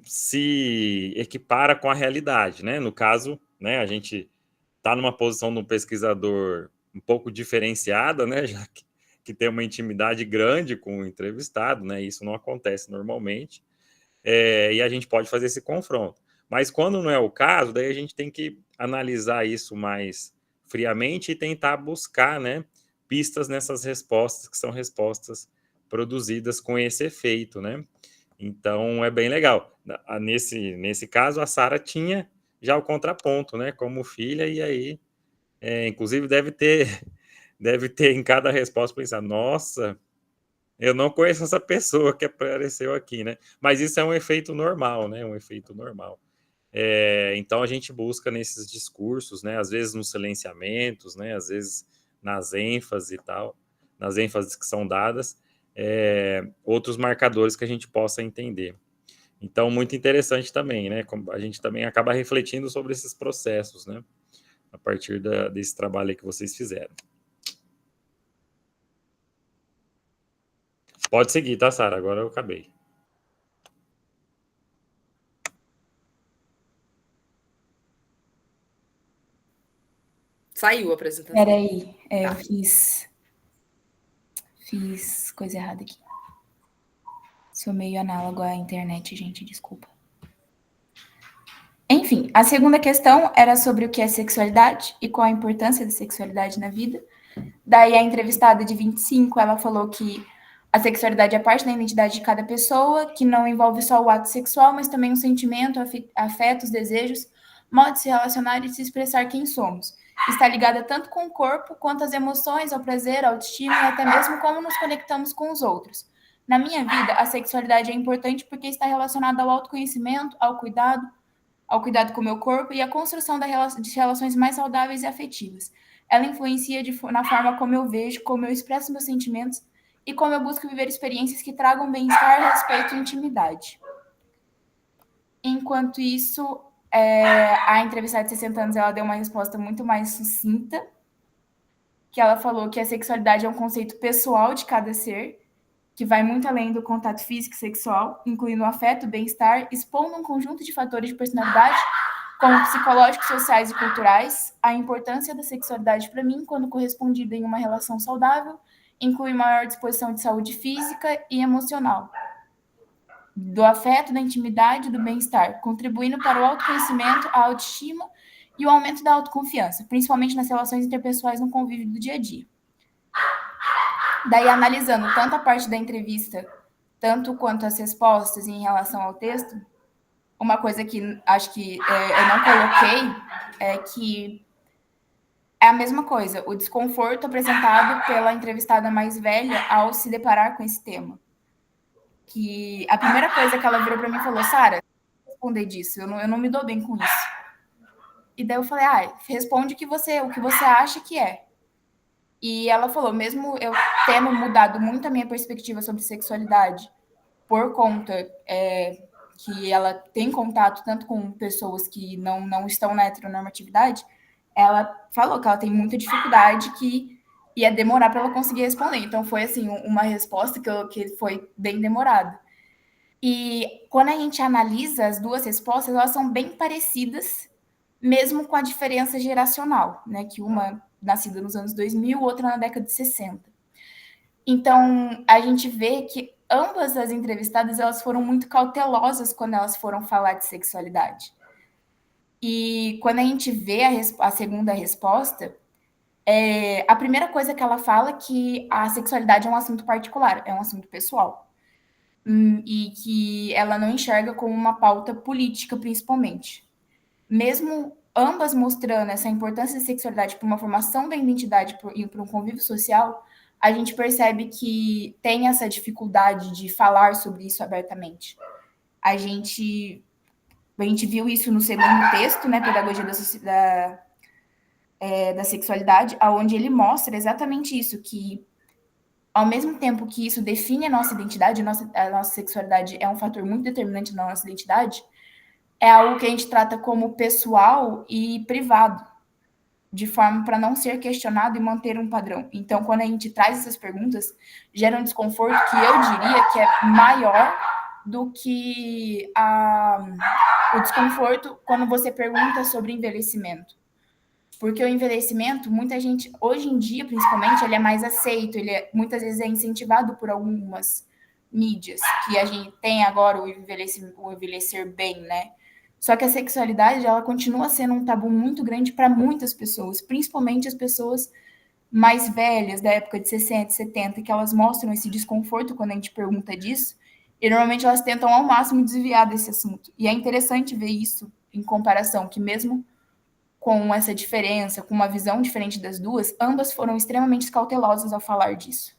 [SPEAKER 1] se equipara com a realidade, né? No caso, né, a gente está numa posição de um pesquisador um pouco diferenciada, né? Já que tem uma intimidade grande com o entrevistado, né? Isso não acontece normalmente, e a gente pode fazer esse confronto. Mas quando não é o caso, daí a gente tem que analisar isso mais friamente e tentar buscar, né, pistas nessas respostas, que são respostas produzidas com esse efeito, né? Então, é bem legal. Nesse caso, a Sara tinha já o contraponto, né, como filha, e aí, inclusive, deve ter em cada resposta pensar, nossa, eu não conheço essa pessoa que apareceu aqui, né? Mas isso é um efeito normal, né? Um efeito normal. Então a gente busca nesses discursos, né? Às vezes nos silenciamentos, né? Às vezes nas ênfases e tal, nas ênfases que são dadas, outros marcadores que a gente possa entender. Então, muito interessante também, né? A gente também acaba refletindo sobre esses processos, né? A partir desse trabalho que vocês fizeram. Pode seguir, tá, Sara? Agora eu acabei.
[SPEAKER 2] Saiu a apresentação.
[SPEAKER 3] Peraí, eu fiz coisa errada aqui. Sou meio análogo à internet, gente, desculpa. Enfim, a segunda questão era sobre o que é sexualidade e qual a importância da sexualidade na vida. Daí a entrevistada de 25, ela falou que a sexualidade é parte da identidade de cada pessoa, que não envolve só o ato sexual, mas também o sentimento, afetos, desejos, modo de se relacionar e de se expressar quem somos. Está ligada tanto com o corpo, quanto às emoções, ao prazer, à autoestima e até mesmo como nos conectamos com os outros. Na minha vida, a sexualidade é importante porque está relacionada ao autoconhecimento, ao cuidado com o meu corpo e à construção de relações mais saudáveis e afetivas. Ela influencia na forma como eu vejo, como eu expresso meus sentimentos e como eu busco viver experiências que tragam bem-estar, respeito e intimidade. Enquanto isso, a entrevistada de 60 anos ela deu uma resposta muito mais sucinta, que ela falou que a sexualidade é um conceito pessoal de cada ser, que vai muito além do contato físico e sexual, incluindo o afeto, bem-estar, expondo um conjunto de fatores de personalidade, como psicológicos, sociais e culturais. A importância da sexualidade para mim, quando correspondida em uma relação saudável, inclui maior disposição de saúde física e emocional. do afeto, da intimidade e do bem-estar, contribuindo para o autoconhecimento, a autoestima e o aumento da autoconfiança, principalmente nas relações interpessoais no convívio do dia a dia. Daí, analisando tanto a parte da entrevista, tanto quanto as respostas em relação ao texto, uma coisa que acho que eu não coloquei é que é a mesma coisa, o desconforto apresentado pela entrevistada mais velha ao se deparar com esse tema. Que a primeira coisa que ela virou para mim e falou, Sara, responder disso, eu não me dou bem com isso. E daí eu falei, responde o que você acha que é. E ela falou, mesmo eu tendo mudado muito a minha perspectiva sobre sexualidade, por conta que ela tem contato tanto com pessoas que não estão na heteronormatividade, ela falou que ela tem muita dificuldade, que ia demorar para ela conseguir responder. Então, foi assim, uma resposta que foi bem demorada. E quando a gente analisa as duas respostas, elas são bem parecidas, mesmo com a diferença geracional, né? Que uma nascida nos anos 2000, outra na década de 60. Então, a gente vê que ambas as entrevistadas, elas foram muito cautelosas quando elas foram falar de sexualidade. E quando a gente vê a segunda resposta, a primeira coisa que ela fala é que a sexualidade é um assunto particular, é um assunto pessoal. E que ela não enxerga como uma pauta política, principalmente. Mesmo ambas mostrando essa importância da sexualidade para uma formação da identidade e para um convívio social, a gente percebe que tem essa dificuldade de falar sobre isso abertamente. A gente viu isso no segundo texto, né, Pedagogia da Sexualidade, onde ele mostra exatamente isso, que ao mesmo tempo que isso define a nossa identidade, a nossa sexualidade é um fator muito determinante na nossa identidade, é algo que a gente trata como pessoal e privado, de forma para não ser questionado e manter um padrão. Então, quando a gente traz essas perguntas, gera um desconforto que eu diria que é maior do que o desconforto quando você pergunta sobre envelhecimento. Porque o envelhecimento, muita gente, hoje em dia, principalmente, ele é mais aceito, muitas vezes é incentivado por algumas mídias, que a gente tem agora o envelhecer bem, né? Só que a sexualidade, ela continua sendo um tabu muito grande para muitas pessoas, principalmente as pessoas mais velhas, da época de 60, 70, que elas mostram esse desconforto quando a gente pergunta disso, e normalmente elas tentam ao máximo desviar desse assunto. E é interessante ver isso em comparação, que mesmo com essa diferença, com uma visão diferente das duas, ambas foram extremamente cautelosas ao falar disso.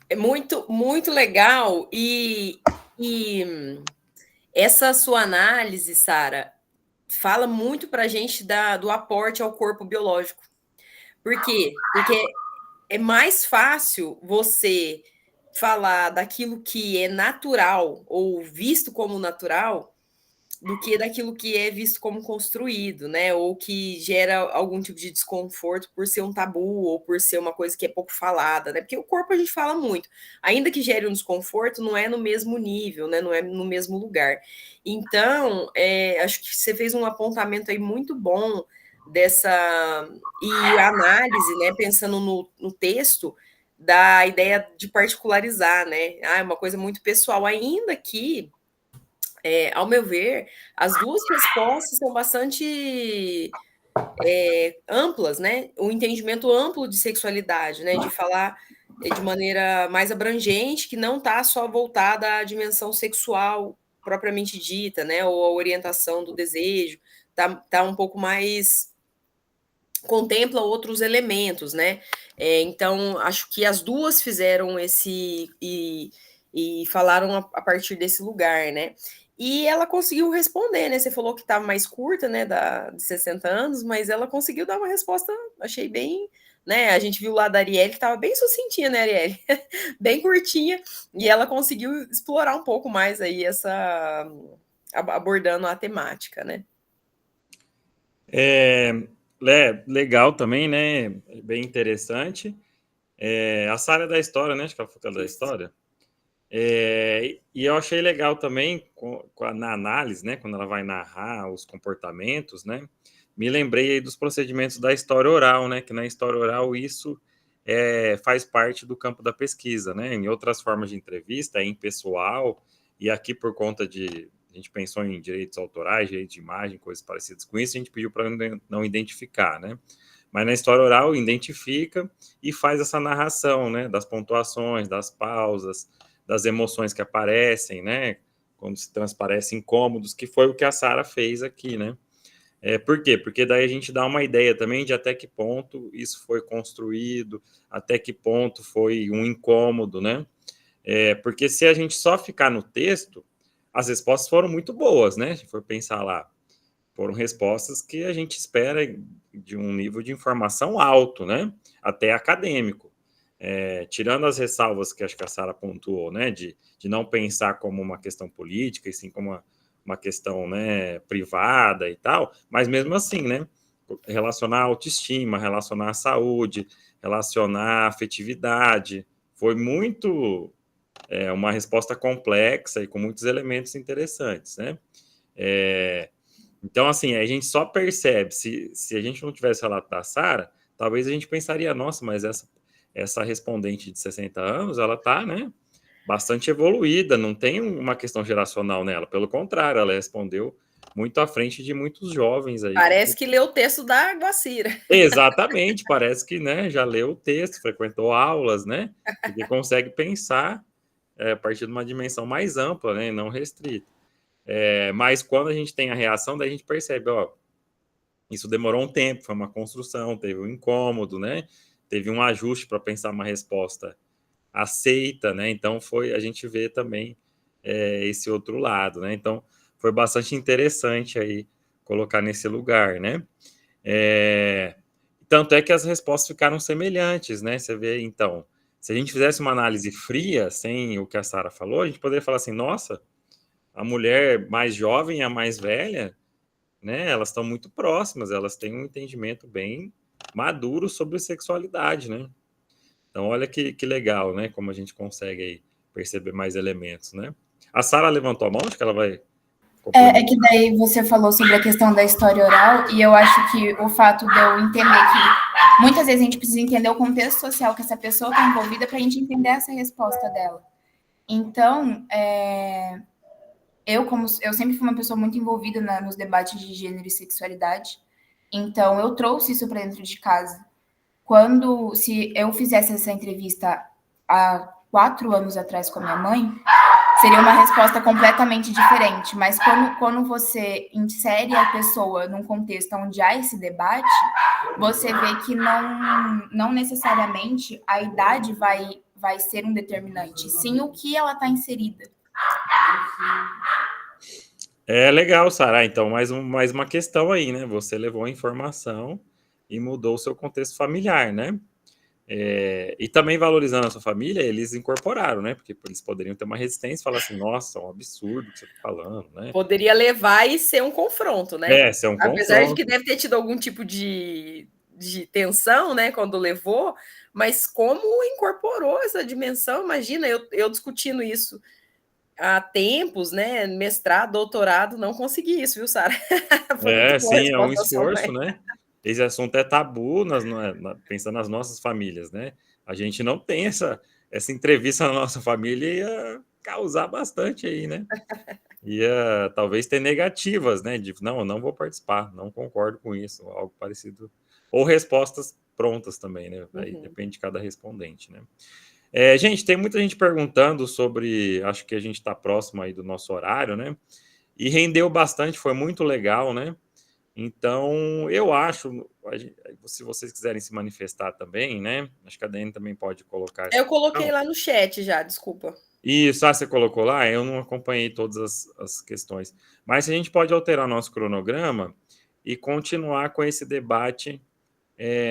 [SPEAKER 2] É muito, muito legal. E essa sua análise, Sara, fala muito para a gente do aporte ao corpo biológico. Por quê? Porque é mais fácil você falar daquilo que é natural ou visto como natural do que daquilo que é visto como construído, né? Ou que gera algum tipo de desconforto por ser um tabu ou por ser uma coisa que é pouco falada, né? Porque o corpo a gente fala muito. Ainda que gere um desconforto, não é no mesmo nível, né? Não é no mesmo lugar. Então, acho que você fez um apontamento aí muito bom dessa e análise, né? Pensando no texto da ideia de particularizar, né? É uma coisa muito pessoal, ainda que ao meu ver, as duas respostas são bastante amplas, né? O entendimento amplo de sexualidade, né? De falar de maneira mais abrangente, que não está só voltada à dimensão sexual propriamente dita, né? Ou a orientação do desejo, tá um pouco mais contempla outros elementos, né? Então, acho que as duas fizeram esse e falaram a partir desse lugar, né? E ela conseguiu responder, né? Você falou que estava mais curta, né? De 60 anos, mas ela conseguiu dar uma resposta, achei bem, né? A gente viu lá da Arielle, que estava bem sucintinha, né, Arielle? Bem curtinha, e ela conseguiu explorar um pouco mais aí abordando a temática, né?
[SPEAKER 1] Legal também, né? Bem interessante. A Sara da história, né? Acho que ela foi da história. E eu achei legal também na análise, né? Quando ela vai narrar os comportamentos, né? Me lembrei aí dos procedimentos da história oral, né? Que na história oral isso faz parte do campo da pesquisa, né? Em outras formas de entrevista, é impessoal, e aqui por conta de... A gente pensou em direitos autorais, direitos de imagem, coisas parecidas com isso, a gente pediu para não identificar, né? Mas na história oral, identifica e faz essa narração, né? Das pontuações, das pausas, das emoções que aparecem, né? Quando se transparecem incômodos, que foi o que a Sara fez aqui, né? Por quê? Porque daí a gente dá uma ideia também de até que ponto isso foi construído, até que ponto foi um incômodo, né? Porque se a gente só ficar no texto, as respostas foram muito boas, né? Se for pensar lá, foram respostas que a gente espera de um nível de informação alto, né? Até acadêmico. Tirando as ressalvas que acho que a Sara pontuou, né? De não pensar como uma questão política, e sim como uma questão, né, privada e tal, mas mesmo assim, né? Relacionar a autoestima, relacionar a saúde, relacionar a afetividade. Foi muito... uma resposta complexa e com muitos elementos interessantes, né? Então, assim, a gente só percebe, se a gente não tivesse relato da Sara, talvez a gente pensaria, nossa, mas essa respondente de 60 anos, ela tá, né, bastante evoluída, não tem uma questão geracional nela, pelo contrário, ela respondeu muito à frente de muitos jovens aí.
[SPEAKER 2] Parece que leu o texto da Guacira.
[SPEAKER 1] Exatamente, parece que, né, já leu o texto, frequentou aulas, né, porque consegue pensar a partir de uma dimensão mais ampla, né, não restrita. Mas quando a gente tem a reação, daí a gente percebe, ó, isso demorou um tempo, foi uma construção, teve um incômodo, né? Teve um ajuste para pensar uma resposta aceita, né? Então a gente vê também esse outro lado, né? Então foi bastante interessante aí colocar nesse lugar, né? Tanto é que as respostas ficaram semelhantes, né? Você vê, então, se a gente fizesse uma análise fria, sem o que a Sara falou, a gente poderia falar assim, nossa, a mulher mais jovem e a mais velha, né, elas estão muito próximas, elas têm um entendimento bem maduro sobre sexualidade, né? Então, olha que legal, né, como a gente consegue aí perceber mais elementos, né? A Sara levantou a mão, acho que ela vai...
[SPEAKER 3] Que daí você falou sobre a questão da história oral, e eu acho que o fato de eu entender que muitas vezes a gente precisa entender o contexto social que essa pessoa está envolvida para a gente entender essa resposta dela. Então, eu sempre fui uma pessoa muito envolvida nos debates de gênero e sexualidade, então eu trouxe isso para dentro de casa. Se eu fizesse essa entrevista há 4 anos atrás com a minha mãe, seria uma resposta completamente diferente. Mas quando você insere a pessoa num contexto onde há esse debate, você vê que não necessariamente a idade vai ser um determinante, sim o que ela está inserida.
[SPEAKER 1] Legal, Sara. Então, mais uma questão aí, né? Você levou a informação e mudou o seu contexto familiar, né? E também valorizando a sua família, eles incorporaram, né? Porque eles poderiam ter uma resistência e falar assim, nossa, é um absurdo o que você está falando, né?
[SPEAKER 2] Poderia levar e ser um confronto, né?
[SPEAKER 1] Ser um
[SPEAKER 2] Apesar
[SPEAKER 1] confronto.
[SPEAKER 2] de que deve ter tido algum tipo de tensão, né, quando levou, mas como incorporou essa dimensão, imagina, eu discutindo isso há tempos, né, mestrado, doutorado, não consegui isso, viu, Sara? Foi muito boa a
[SPEAKER 1] Sim, é um
[SPEAKER 2] resposta da sua
[SPEAKER 1] esforço,
[SPEAKER 2] mãe.
[SPEAKER 1] né? Esse assunto é tabu, pensando nas nossas famílias, né? A gente não tem essa entrevista na nossa família, ia causar bastante aí, né? Ia talvez ter negativas, né? De não vou participar, não concordo com isso, algo parecido. Ou respostas prontas também, né? Aí depende de cada respondente, né? Gente, tem muita gente perguntando sobre, acho que a gente está próximo aí do nosso horário, né? E rendeu bastante, foi muito legal, né? Então, eu acho, se vocês quiserem se manifestar também, né? Acho que a Dani também pode colocar essa
[SPEAKER 2] Eu coloquei
[SPEAKER 1] questão.
[SPEAKER 2] lá no chat já, desculpa.
[SPEAKER 1] Isso, você colocou lá? Eu não acompanhei todas as questões. Mas a gente pode alterar nosso cronograma e continuar com esse debate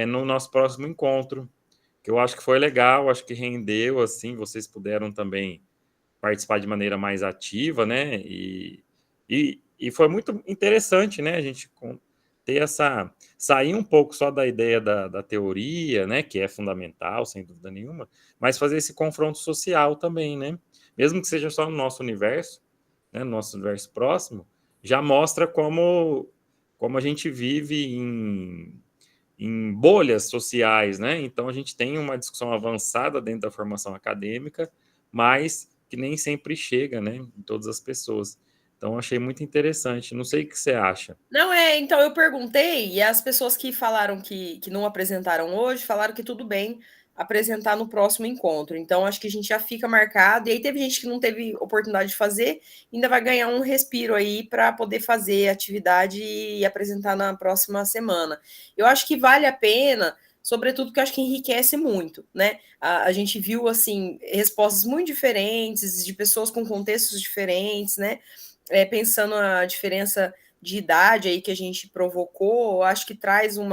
[SPEAKER 1] no nosso próximo encontro, que eu acho que foi legal, acho que rendeu, assim, vocês puderam também participar de maneira mais ativa, né? E foi muito interessante, né? A gente ter sair um pouco só da ideia da teoria, né? Que é fundamental, sem dúvida nenhuma, mas fazer esse confronto social também, né? Mesmo que seja só no nosso universo, né? No nosso universo próximo, já mostra como a gente vive em bolhas sociais, né? Então, a gente tem uma discussão avançada dentro da formação acadêmica, mas que nem sempre chega, né, em todas as pessoas. Então, achei muito interessante. Não sei o que você acha.
[SPEAKER 2] Não, então eu perguntei, e as pessoas que falaram que não apresentaram hoje, falaram que tudo bem apresentar no próximo encontro. Então, acho que a gente já fica marcado. E aí teve gente que não teve oportunidade de fazer, ainda vai ganhar um respiro aí para poder fazer atividade e apresentar na próxima semana. Eu acho que vale a pena, sobretudo porque eu acho que enriquece muito, né? A gente viu, assim, respostas muito diferentes, de pessoas com contextos diferentes, né? Pensando a diferença de idade aí que a gente provocou, acho que traz um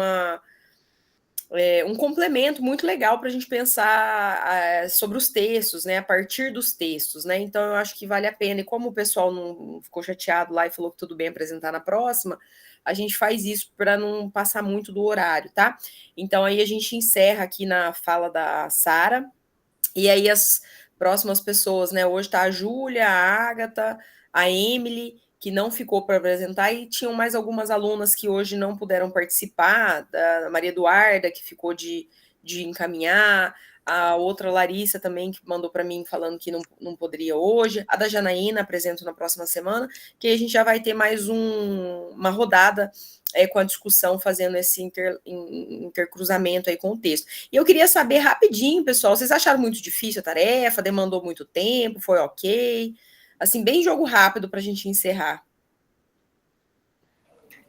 [SPEAKER 2] complemento muito legal para a gente pensar sobre os textos, né? A partir dos textos, né? Então eu acho que vale a pena. E como o pessoal não ficou chateado lá e falou que tudo bem apresentar na próxima, a gente faz isso para não passar muito do horário, tá? Então aí a gente encerra aqui na fala da Sara, e aí as próximas pessoas, né? Hoje tá a Júlia, a Ágata, a Emily, que não ficou para apresentar, e tinham mais algumas alunas que hoje não puderam participar, da Maria Eduarda, que ficou de encaminhar, a outra Larissa também, que mandou para mim falando que não poderia hoje, a da Janaína apresento na próxima semana, que a gente já vai ter mais uma rodada com a discussão, fazendo esse intercruzamento aí com o texto. E eu queria saber rapidinho, pessoal, vocês acharam muito difícil a tarefa? Demandou muito tempo? Foi ok? Assim, bem jogo rápido para a gente encerrar.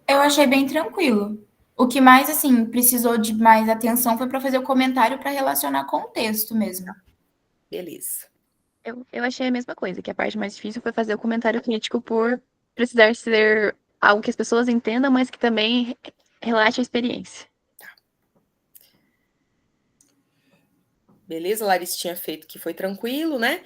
[SPEAKER 3] Eu achei bem tranquilo. O que mais, assim, precisou de mais atenção foi para fazer o comentário para relacionar com o texto mesmo.
[SPEAKER 2] Beleza.
[SPEAKER 5] Eu achei a mesma coisa, que a parte mais difícil foi fazer o comentário crítico por precisar ser algo que as pessoas entendam, mas que também relate a experiência.
[SPEAKER 2] Beleza, Larissa tinha feito que foi tranquilo, né?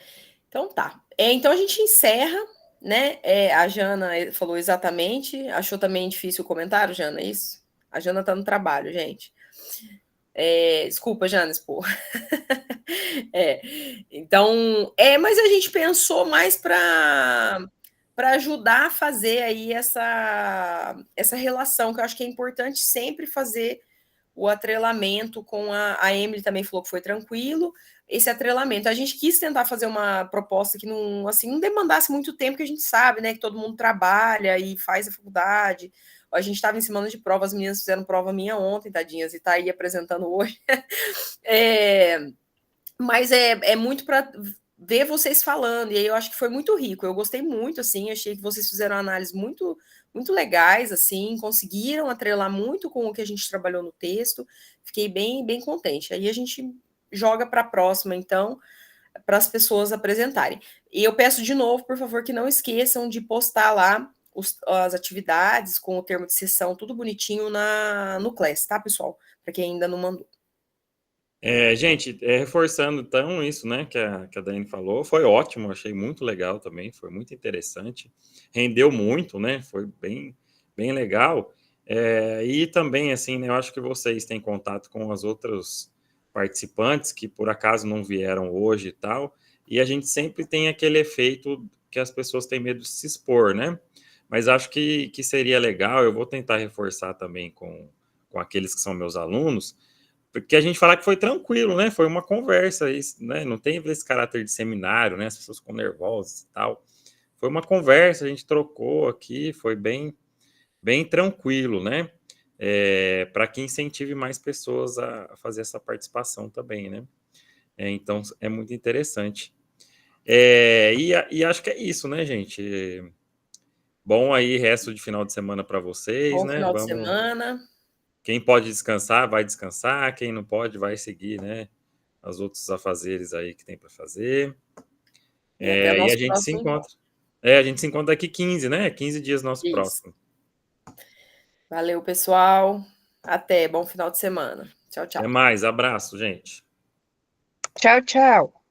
[SPEAKER 2] Então tá. Então a gente encerra, né? A Jana falou exatamente. Achou também difícil o comentário, Jana? É isso? A Jana tá no trabalho, gente. Desculpa, Jana, expor. Então, mas a gente pensou mais para ajudar a fazer aí essa relação, que eu acho que é importante sempre fazer o atrelamento com a Emily também falou que foi tranquilo, esse atrelamento. A gente quis tentar fazer uma proposta que não demandasse muito tempo, que a gente sabe, né, que todo mundo trabalha e faz a faculdade. A gente estava em semana de prova, as meninas fizeram prova minha ontem, tadinhas, e tá aí apresentando hoje. Mas é muito para ver vocês falando, e aí eu acho que foi muito rico. Eu gostei muito, assim, achei que vocês fizeram análises muito muito legais, assim, conseguiram atrelar muito com o que a gente trabalhou no texto. Fiquei bem bem contente. Aí a gente joga para a próxima, então, para as pessoas apresentarem. E eu peço de novo, por favor, que não esqueçam de postar lá as atividades com o termo de sessão, tudo bonitinho no Class, tá, pessoal? Para quem ainda não mandou.
[SPEAKER 1] Gente, reforçando então isso, né, que a Daiane falou, foi ótimo, achei muito legal também, foi muito interessante, rendeu muito, né, foi bem, bem legal, e também, assim, né, eu acho que vocês têm contato com as outras participantes que por acaso não vieram hoje e tal, e a gente sempre tem aquele efeito que as pessoas têm medo de se expor, né, mas acho que seria legal, eu vou tentar reforçar também com aqueles que são meus alunos, porque a gente falar que foi tranquilo, né? Foi uma conversa, isso, né? Não tem esse caráter de seminário, né? As pessoas ficam nervosas e tal. Foi uma conversa, a gente trocou aqui, foi bem, bem tranquilo, né? Para que incentive mais pessoas a fazer essa participação também, né? Então, é muito interessante. E acho que é isso, né, gente? Bom aí, resto de final de semana para vocês,
[SPEAKER 2] Bom
[SPEAKER 1] né?
[SPEAKER 2] final de semana.
[SPEAKER 1] Quem pode descansar, vai descansar. Quem não pode, vai seguir, né? Os outros afazeres aí que tem para fazer.
[SPEAKER 2] Até o
[SPEAKER 1] E
[SPEAKER 2] nosso
[SPEAKER 1] a gente se
[SPEAKER 2] próximo
[SPEAKER 1] encontra. A gente se encontra daqui 15, né? 15 dias nosso
[SPEAKER 2] Isso.
[SPEAKER 1] próximo.
[SPEAKER 2] Valeu, pessoal. Até. Bom final de semana. Tchau, tchau.
[SPEAKER 1] Até mais. Abraço, gente.
[SPEAKER 4] Tchau, tchau.